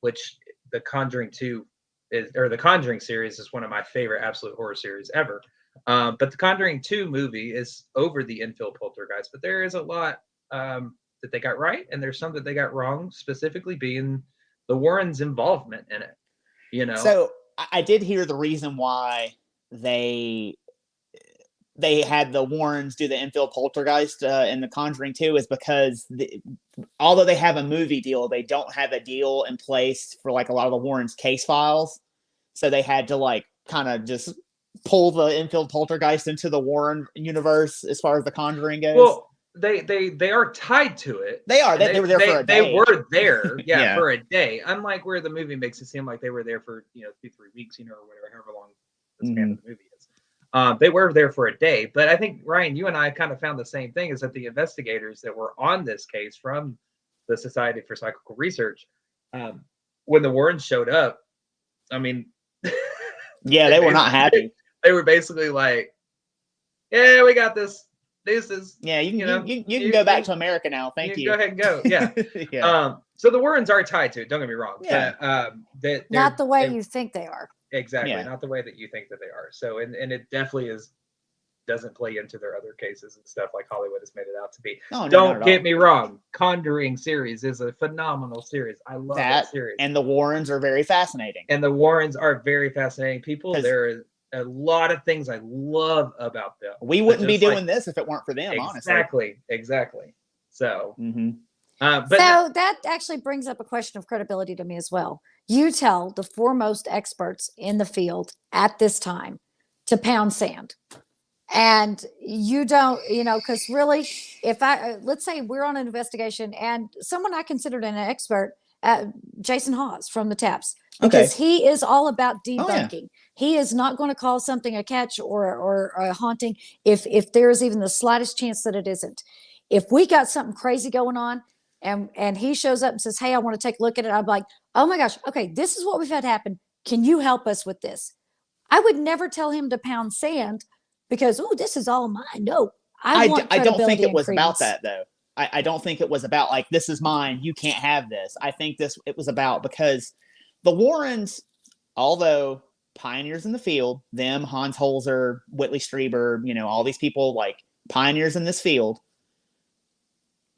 which the Conjuring 2 the Conjuring series is one of my favorite absolute horror series ever. But the Conjuring 2 movie is over the Enfield Poltergeist, but there is a lot that they got right, and there's some that they got wrong, specifically being the Warrens' involvement in it. So I did hear the reason why they had the Warrens do the Enfield Poltergeist in the Conjuring 2 is because although they have a movie deal, they don't have a deal in place for a lot of the Warrens' case files. So they had to kind of just pull the Enfield Poltergeist into the Warren universe as far as the Conjuring goes? Well, they are tied to it. They are. They were there for a day. They were there, Yeah. for a day. Unlike where the movie makes it seem like they were there for 2-3 weeks, or whatever, however long the span of the movie is. They were there for a day. But I think, Ryan, you and I kind of found the same thing: is that the investigators that were on this case from the Society for Psychical Research, when the Warrens showed up, I mean, yeah, they were not happy. They were basically like, "Yeah, we got this. This is you can go back to America now. Thank you. Go ahead and go." Yeah. Yeah. So the Warrens are tied to it. Don't get me wrong. Yeah. But, not the way you think they are. Exactly. Yeah. Not the way that you think that they are. So, and it definitely doesn't play into their other cases and stuff like Hollywood has made it out to be. No, Don't get me wrong. Conjuring series is a phenomenal series. I love that series. And the Warrens are very fascinating. And the Warrens are very fascinating people. There is a lot of things I love about them. We wouldn't be doing this if it weren't for them, honestly. Exactly. So, so that actually brings up a question of credibility to me as well. You tell the foremost experts in the field at this time to pound sand. And you don't, because really, if let's say we're on an investigation and someone I considered an expert, Jason Hawes from the Taps, because he is all about debunking. He is not going to call something a catch or a haunting if there is even the slightest chance that it isn't. If we got something crazy going on and he shows up and says, "Hey, I want to take a look at it," I'm like, "Oh my gosh, okay, this is what we've had happen. Can you help us with this?" I would never tell him to pound sand because, "Oh, this is all mine." No, I don't think it was about that though. I don't think it was about like, this is mine, you can't have this. I think it was about because the Warrens, although pioneers in the field, them, Hans Holzer, Whitley Strieber, all these people like pioneers in this field,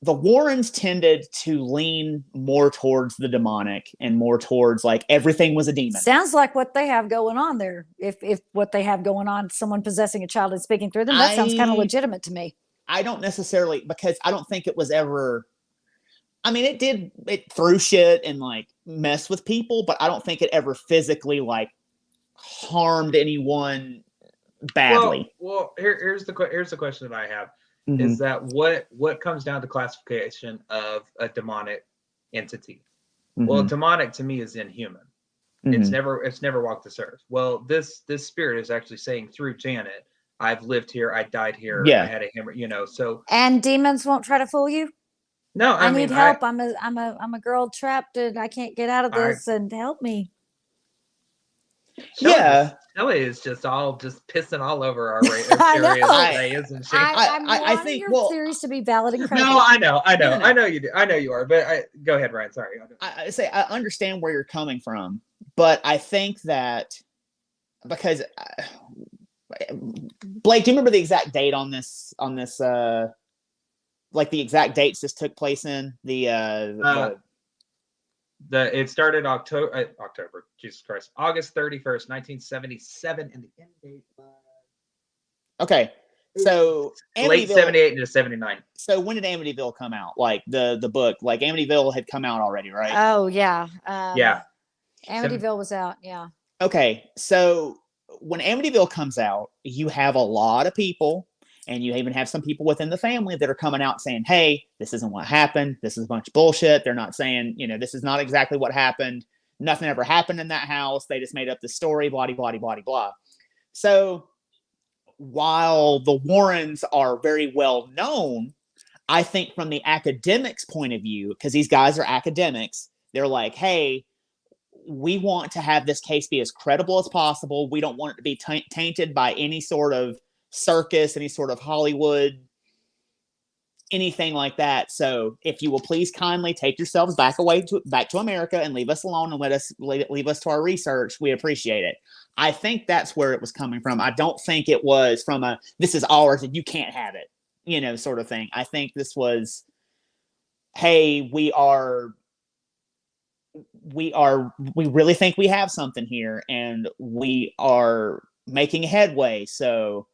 the Warrens tended to lean more towards the demonic and more towards like everything was a demon. Sounds like what they have going on there. If what they have going on, someone possessing a child and speaking through them, that sounds kind of legitimate to me. I don't necessarily, because I don't think it was ever, I mean, it threw shit and like messed with people, but I don't think it ever physically like harmed anyone badly. Well, here's the question that I have. Is that what comes down to classification of a demonic entity? Well, demonic to me is inhuman. It's never walked this earth. Well, this spirit is actually saying through Janet, "I've lived here, I died here, I had a hammer," so. And demons won't try to fool you? No, I need help. I'm a girl trapped and I can't get out of this, and help me. Shelly is just pissing all over our areas today, isn't she? I think your theories to be valid and credible. No, I know you do. I know you are, but go ahead, Ryan. Sorry. I understand where you're coming from, but I think that because Blake, do you remember the exact date on this? Like the exact dates this took place in it started October. Jesus Christ, August 31st, 1977, and the end date was okay. So late 78 into 79. So when did Amityville come out? Like the book, like Amityville had come out already, right? Oh yeah, yeah. Amityville was out. Yeah. Okay, so when Amityville comes out, you have a lot of people. And you even have some people within the family that are coming out saying, "Hey, this isn't what happened. This is a bunch of bullshit." They're not saying, this is not exactly what happened. Nothing ever happened in that house. They just made up the story, blah, blah, blah, blah, blah. So while the Warrens are very well known, I think from the academics' point of view, because these guys are academics, they're like, "Hey, we want to have this case be as credible as possible. We don't want it to be tainted by any sort of circus, any sort of Hollywood, anything like that. So if you will please kindly take yourselves back to America and leave us alone and leave us to our research, we appreciate it." I think that's where it was coming from. I don't think it was from this is ours and you can't have it, sort of thing. I think this was, "Hey, we really think we have something here and we are making headway. So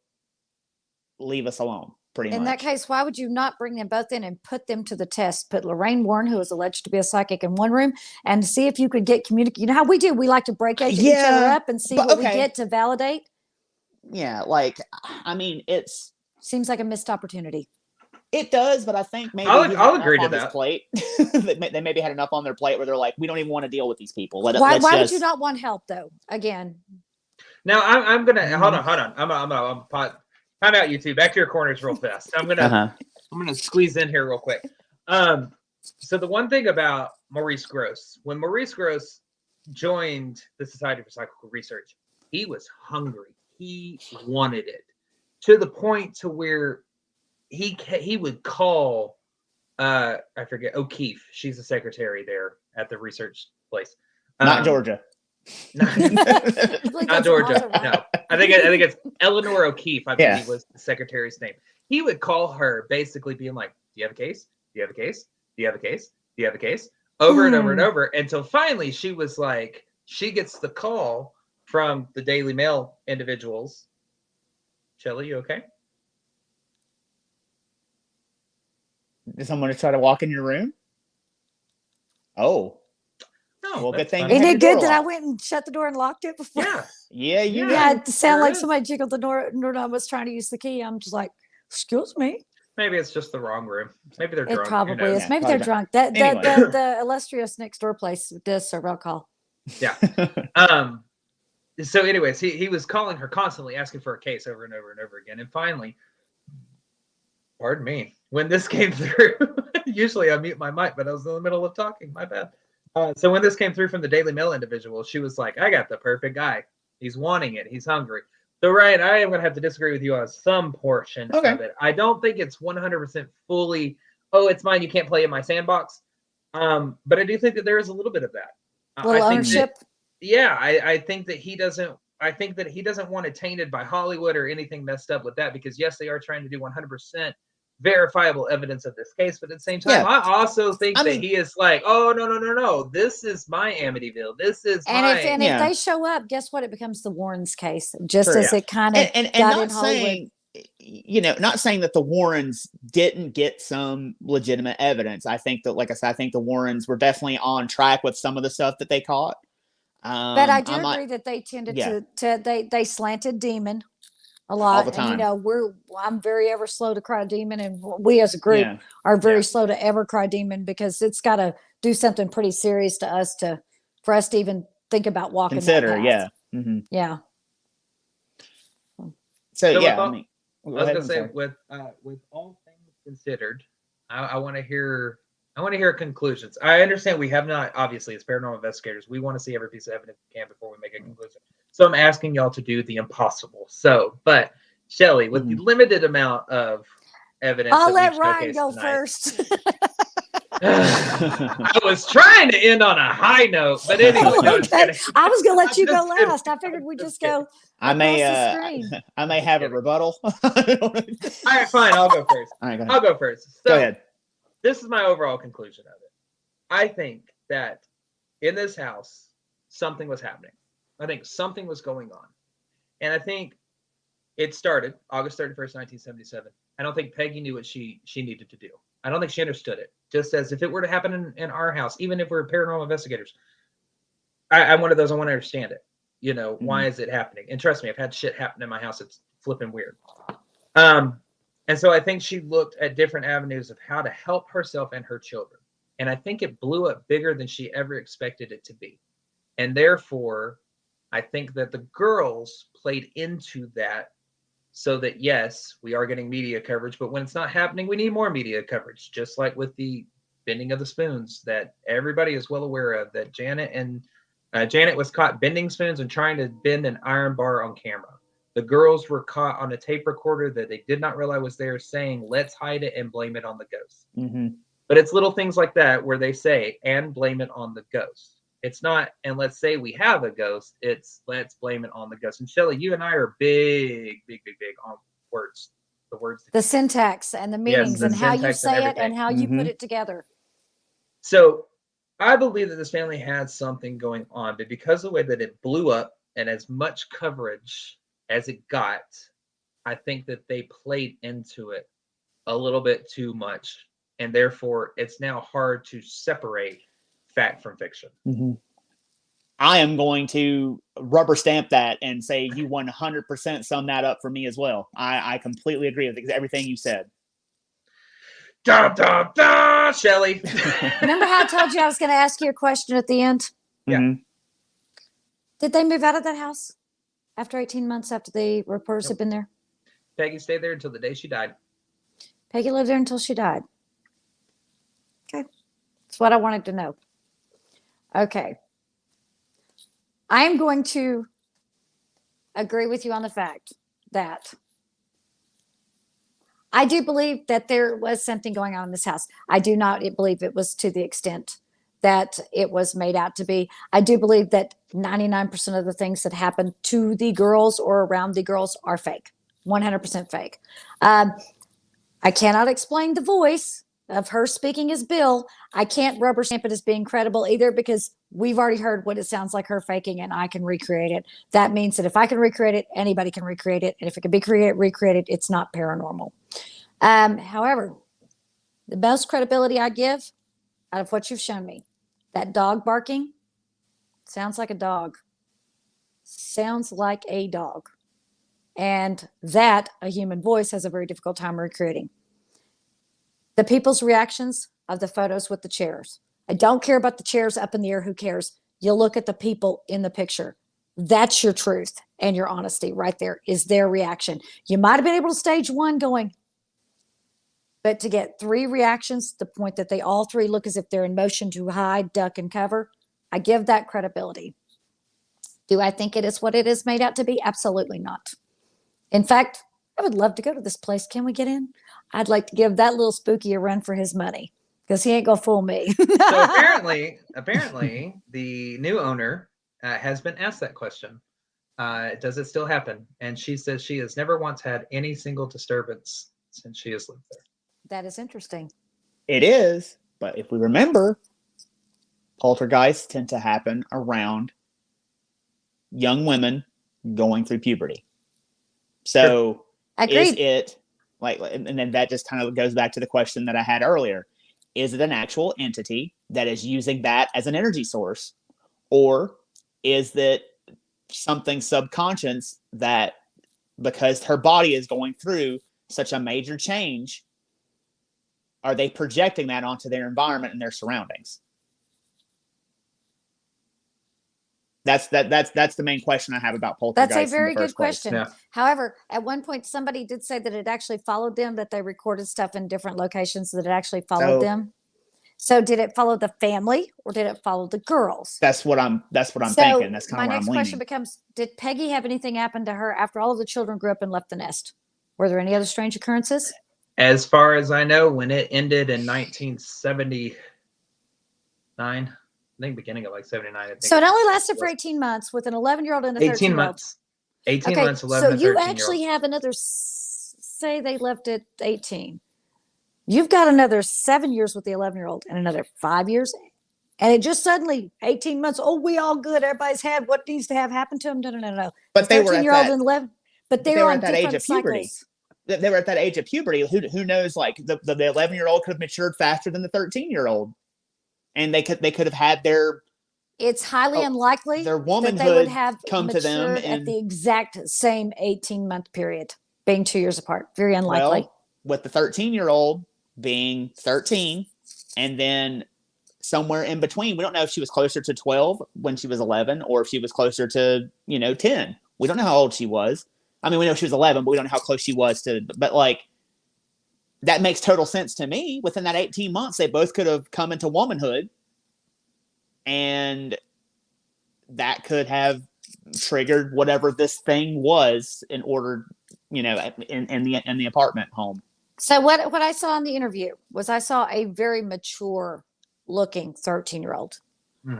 leave us alone," pretty much. In that case, why would you not bring them both in and put them to the test? Put Lorraine Warren, who is alleged to be a psychic, in one room and see if you could get communicate. You know how we do? We like to break each other up and see what we get to validate. Yeah, like I mean, Seems like a missed opportunity. it does, but I think maybe I'll he had agree enough to on his that. plate. They maybe had enough on their plate where they're like, we don't even want to deal with these people. Why Let's would just... you not want help though? Again. Now I'm gonna hold on. I'm time out, you two. Back to your corners real fast. I'm gonna squeeze in here real quick. So the one thing about Maurice Grosse, when Maurice Grosse joined the Society for Psychical Research, he was hungry. He wanted it to the point to where he would call I forget O'Keefe. She's the secretary there at the research place. Not Georgia. Not Georgia. No, I think it's Eleanor O'Keefe. I believe was the secretary's name. He would call her, basically being like, "Do you have a case? Do you have a case? Do you have a case? Do you have a case?" Over and over and over, until finally she was like, she gets the call from the Daily Mail individuals. Shelly, you okay? Did someone try to walk in your room? Oh. No, well, good thing. Isn't it good that I went and shut the door and locked it before? Yeah. Yeah. It sounded like somebody jiggled the door and was trying to use the key. I'm just like, excuse me. Maybe it's just the wrong room. Maybe they're drunk. It probably is. Maybe they're drunk. Anyway. The illustrious next door place does serve alcohol. Yeah. So anyways, he was calling her constantly, asking for a case over and over and over again. And finally, pardon me, when this came through, usually I mute my mic, but I was in the middle of talking. My bad. So when this came through from the Daily Mail individual, she was like, I got the perfect guy. He's wanting it. He's hungry. So, Ryan, I am going to have to disagree with you on some portion of it. I don't think it's 100% fully, oh, it's mine. You can't play in my sandbox. But I do think that there is a little bit of that. Little ownership. I think that he doesn't want it tainted by Hollywood or anything messed up with that, because yes, they are trying to do 100% verifiable evidence of this case, but at the same time, I also think that he is like, oh no, this is my Amityville. This is if they show up, guess what? It becomes the Warrens case, just as it kind of and got not in Hollywood. saying, not saying that the Warrens didn't get some legitimate evidence. I think that, like I said, I think the Warrens were definitely on track with some of the stuff that they caught. But I do agree that they tended to they slanted demon a lot. All the time. And I'm very ever slow to cry demon, and we as a group are very slow to ever cry demon, because it's got to do something pretty serious to us for us to even think about walking that path. Yeah. So I was gonna say, with all things considered, I want to hear conclusions. I understand we have not, obviously, as paranormal investigators, we want to see every piece of evidence we can before we make a conclusion. So I'm asking y'all to do the impossible. But Shelly, with the limited amount of evidence, I'll let Ryan go first. I was trying to end on a high note, but anyway, I was gonna let you go last. I figured we just go. I may have a rebuttal. All right, fine. I'll go first. All right, I'll go first. So, go ahead. This is my overall conclusion of it. I think that in this house, something was happening. I think something was going on. And I think it started August 31st, 1977. I don't think Peggy knew what she needed to do. I don't think she understood it. Just as if it were to happen in our house, even if we're paranormal investigators, I'm one of those, I want to understand it. Why is it happening? And trust me, I've had shit happen in my house. It's flipping weird. And so I think she looked at different avenues of how to help herself and her children. And I think it blew up bigger than she ever expected it to be. And therefore, I think that the girls played into that, so that, yes, we are getting media coverage, but when it's not happening, we need more media coverage. Just like with the bending of the spoons that everybody is well aware of, that Janet was caught bending spoons and trying to bend an iron bar on camera. The girls were caught on a tape recorder that they did not realize was there, saying, let's hide it and blame it on the ghost. But it's little things like that where they say, and blame it on the ghost. It's not, and let's say we have a ghost. It's, let's blame it on the ghost. And Shelly, you and I are big on words. The syntax and the meanings, and how you say it and how you put it together. So I believe that this family had something going on, but because of the way that it blew up and as much coverage as it got, I think that they played into it a little bit too much, and therefore it's now hard to separate fact from fiction. I am going to rubber stamp that and say you 100% sum that up for me as well. I completely agree with everything you said. Da, da, da, Shelly. Remember how I told you I was going to ask you a question at the end? Yeah. Mm-hmm. Did they move out of that house after 18 months after the reporters had been there? Peggy stayed there until the day she died. Peggy lived there until she died. Okay. That's what I wanted to know. Okay. I'm going to agree with you on the fact that I do believe that there was something going on in this house. I do not believe it was to the extent that it was made out to be. I do believe that 99% of the things that happen to the girls or around the girls are fake, 100% fake. I cannot explain the voice of her speaking as Bill. I can't rubber stamp it as being credible either, because we've already heard what it sounds like her faking, and I can recreate it. That means that if I can recreate it, anybody can recreate it. And if it can be recreated, it's not paranormal. However, the most credibility I give out of what you've shown me, that dog barking sounds like a dog. Sounds like a dog. And that a human voice has a very difficult time recreating. The people's reactions of the photos with the chairs. I don't care about the chairs up in the air. Who cares? You look at the people in the picture. That's your truth and your honesty right there is their reaction. You might have been able to stage one going, but to get 3 reactions, the point that they all 3 look as if they're in motion to hide, duck, and cover, I give that credibility. Do I think it is what it is made out to be? Absolutely not. In fact, I would love to go to this place. Can we get in? I'd like to give that little spooky a run for his money, because he ain't gonna fool me. So apparently, the new owner has been asked that question. Does it still happen? And she says she has never once had any single disturbance since she has lived there. That is interesting. It is, but if we remember, poltergeists tend to happen around young women going through puberty. So is it like, and then that just kind of goes back to the question that I had earlier. Is it an actual entity that is using that as an energy source? Or is that something subconscious that, because her body is going through such a major change, are they projecting that onto their environment and their surroundings? That's the main question I have about poltergeists. That's a very good question. Yeah. However, at one point, somebody did say that it actually followed them, that they recorded stuff in different locations, that it actually followed them. So did it follow the family or did it follow the girls? That's what I'm thinking. That's kind of where I'm leaning. My next question becomes, did Peggy have anything happen to her after all of the children grew up and left the nest? Were there any other strange occurrences? As far as I know, when it ended in 1979, I think beginning of like 79. I think so it only lasted for 18 months with an 11-year-old and a 13-year-old. 18 months. 18 months, 11 so and you 13-year-old. actually have another, say they left at 18. You've got another 7 years with the 11-year-old and another 5 years. And it just suddenly, 18 months, oh, we all good. Everybody's had what needs to have happen to them. No. But they were at that, and 11, but they were on at that age of puberty. They were at that age of puberty. Who knows? Like the 11-year-old could have matured faster than the 13-year-old, and they could have had their. It's highly unlikely their womanhood that they would have come to them at the exact same 18-month period, being 2 years apart. Very unlikely. Well, with the 13-year-old being 13, and then somewhere in between, we don't know if she was closer to 12 when she was 11, or if she was closer to 10. We don't know how old she was. I mean, we know she was 11, but we don't know how close she was to. But like, that makes total sense to me. Within that 18 months, they both could have come into womanhood, and that could have triggered whatever this thing was in order, in the apartment home. So what I saw in the interview was I saw a very mature looking 13-year-old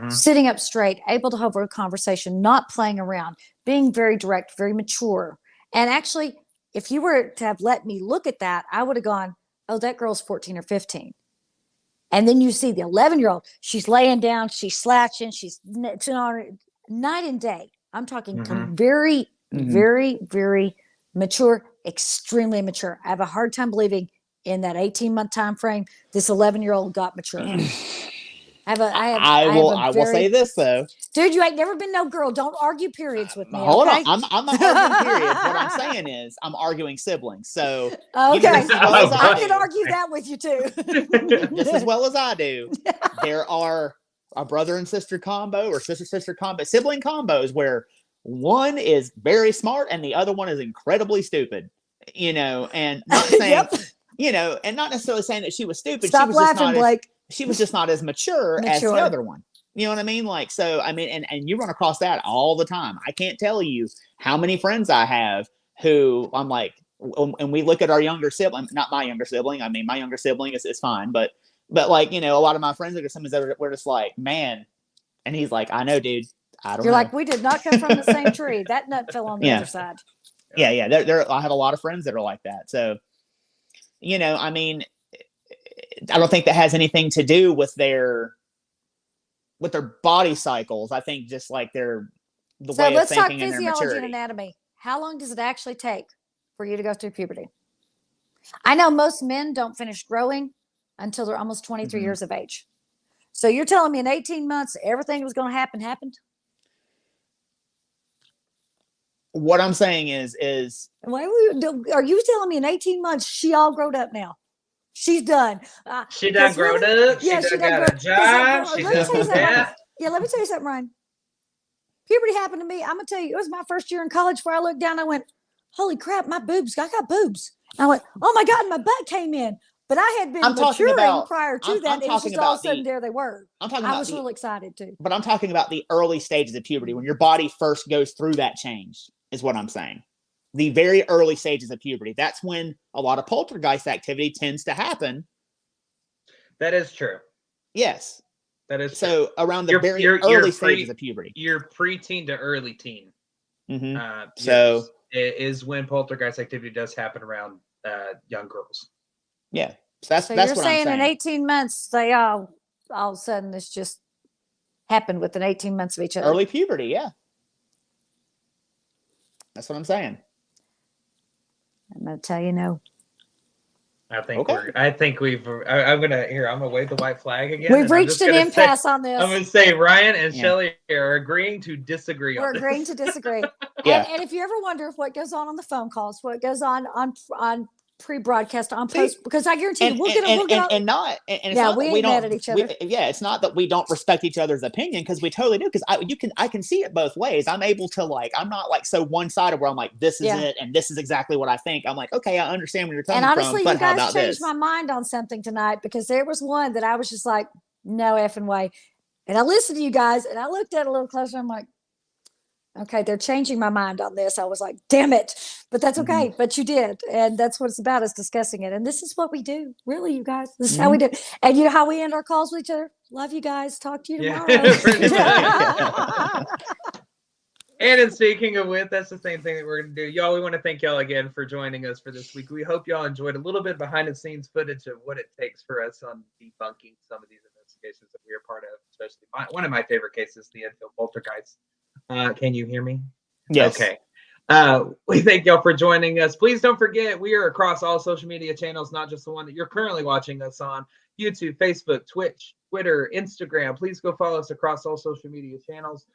sitting up straight, able to have a conversation, not playing around, being very direct, very mature. And actually, if you were to have let me look at that, I would have gone, oh, that girl's 14 or 15. And then you see the 11-year-old, she's laying down, she's slouching, she's night and day. I'm talking very, very, very mature, extremely mature. I have a hard time believing in that 18-month time frame, this 11-year-old got mature. I will say this though. Dude, you ain't never been no girl. Don't argue periods with me. Hold Okay? on. I'm not arguing periods. What I'm saying is I'm arguing siblings. So Okay. just as well as I can do, argue that with you too. just as well as I do. There are a brother and sister combo or sister combo, sibling combos where one is very smart and the other one is incredibly stupid. And not saying, and not necessarily saying that she was stupid. Stop she was laughing, just not Blake. She was just not as mature as the other one. You know what I mean? Like, so, I mean, and you run across that all the time. I can't tell you how many friends I have who I'm like, and we look at our younger sibling, not my younger sibling. I mean, my younger sibling is fine, but like, a lot of my friends are some that we're just like, man. And he's like, I know, dude. I don't know. You're like, we did not come from the same tree. That nut fell on the other side. Yeah. I have a lot of friends that are like that. So, I mean, I don't think that has anything to do with their body cycles. I think just like the way of thinking and their maturity. So let's talk physiology and anatomy. How long does it actually take for you to go through puberty? I know most men don't finish growing until they're almost 23 years of age. So you're telling me in 18 months, everything was going to happened? What I'm saying is are you telling me in 18 months, she all grown up now? She's done. She done grown up. Yeah, she done got a job. Let me tell you something, Ryan. Puberty happened to me. I'm going to tell you, it was my first year in college where I looked down. I went, holy crap, my boobs. I got boobs. And I went, oh my God, my butt came in. But I had been maturing prior to that. It was just all of a sudden there they were. I was real excited too. But I'm talking about the early stages of puberty when your body first goes through that change is what I'm saying. The very early stages of puberty. That's when a lot of poltergeist activity tends to happen. That is true. Yes. That is true. So around the very early stages of puberty. Your preteen to early teen. Mm-hmm. So is when poltergeist activity does happen around young girls. Yeah. So that's you're what saying I'm saying. In 18 months, they all of a sudden this just happened within 18 months of each other. Early puberty, yeah. That's what I'm saying. I'm going to tell you no. I think I'm gonna wave the white flag again. We've reached an impasse on this. I'm gonna say Ryan and Shelly are agreeing to disagree. We're agreeing to disagree. Yeah. And if you ever wonder what goes on the phone calls, what goes on pre-broadcast, on post, because I guarantee you, we'll get we ain't mad at each other. It's not that we don't respect each other's opinion, because we totally do. Because I can see it both ways. I'm able to I'm not so one-sided where I'm like, this is it and this is exactly what I think. I'm like, okay, I understand where you're coming from. And honestly, but you guys changed my mind on something tonight, because there was one that I was just like, no effing way. And I listened to you guys and I looked at it a little closer. I'm like, okay, they're changing my mind on this. I was like, damn it. But that's okay. Mm-hmm. But you did. And that's what it's about, is discussing it. And this is what we do. Really, you guys. This is how we do. And you know how we end our calls with each other? Love you guys. Talk to you tomorrow. And in speaking of which, that's the same thing that we're going to do. Y'all, we want to thank y'all again for joining us for this week. We hope y'all enjoyed a little bit behind the scenes footage of what it takes for us on debunking some of these investigations that we are part of, especially one of my favorite cases, the Enfield Poltergeist. Can you hear me? Yes. Okay. We thank y'all for joining us. Please don't forget, we are across all social media channels, not just the one that you're currently watching us on: YouTube, Facebook, Twitch, Twitter, Instagram. Please go follow us across all social media channels.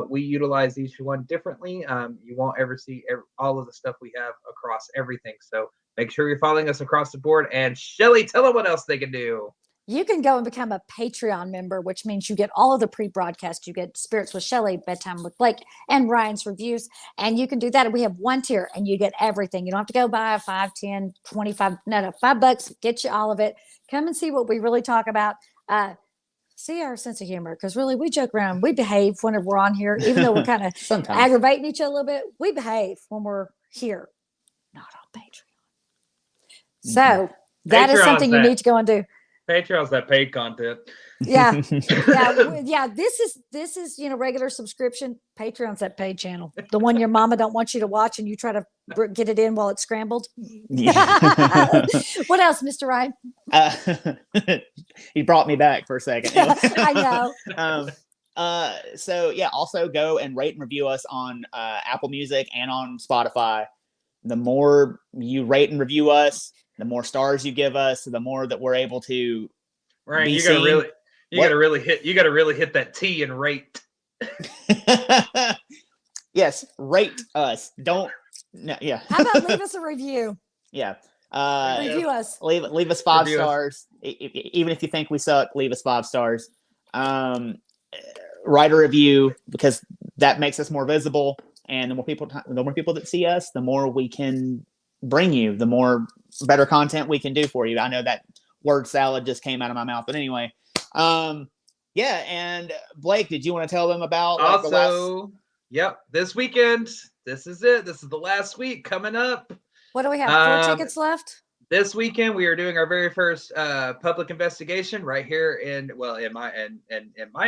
We utilize each one differently. You won't ever see all of the stuff we have across everything. So make sure you're following us across the board. And Shelly, tell them what else they can do. You can go and become a Patreon member, which means you get all of the pre-broadcast. You get Spirits with Shelly, Bedtime with Blake, and Ryan's reviews. And you can do that. We have one tier and you get everything. You don't have to go buy 5, 10, 25, no, $5, get you all of it. Come and see what we really talk about. See our sense of humor, because really we joke around. We behave whenever we're on here, even though we're kind of aggravating each other a little bit. We behave when we're here, not on Patreon. So that is something you need to go and do. Patreon's that paid content. Yeah. Yeah. This is, regular subscription. Patreon's that paid channel. The one your mama don't want you to watch and you try to get it in while it's scrambled. Yeah. What else, Mr. Ryan? He brought me back for a second. I know. So yeah, also go and rate and review us on Apple Music and on Spotify. The more you rate and review us, the more stars you give us, the more that we're able to. Right, you gotta really hit that T and rate. Yes, rate us. Don't. No, yeah. How about leave us a review? Yeah. Review us. Leave us 5 Review us. stars. Even if you think we suck, leave us 5 stars. Write a review because that makes us more visible, and the more people that see us, the more we can bring you, the more better content we can do for you. I know that word salad just came out of my mouth, but anyway, yeah. And Blake, did you want to tell them about Yep, this weekend, this is it. This is the last week coming up. What do we have? 4 tickets left? This weekend we are doing our very first public investigation right here in my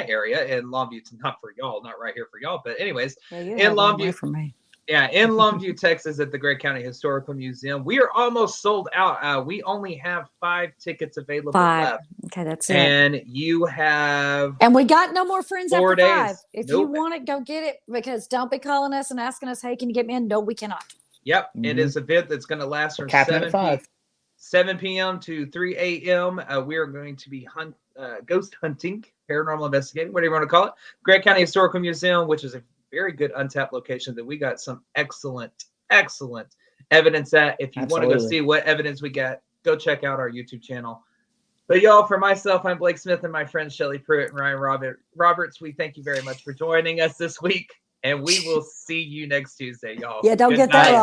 area in Longview. Not for y'all, not right here for y'all, but anyways, in Longview for me. Yeah, in Longview, Texas, at the Gregg County Historical Museum. We are almost sold out. We only have 5 tickets available left. Okay, that's it. And you have... And we got no more friends 4 after 5. days. If you want it, go get it, because don't be calling us and asking us, hey, can you get me in? No, we cannot. Yep, It is an event that's going to last from 7 p.m. to 3 a.m. We are going to be ghost hunting, paranormal investigating, whatever you want to call it. Gregg County Historical Museum, which is a very good untapped location that we got some excellent evidence at. If you want to go see what evidence we got, go check out our YouTube channel. But y'all, for myself, I'm Blake Smith, and my friends Shelly Pruitt and Ryan Roberts, we thank you very much for joining us this week, and we will see you next Tuesday, y'all. Yeah, don't Good get night. that wrong.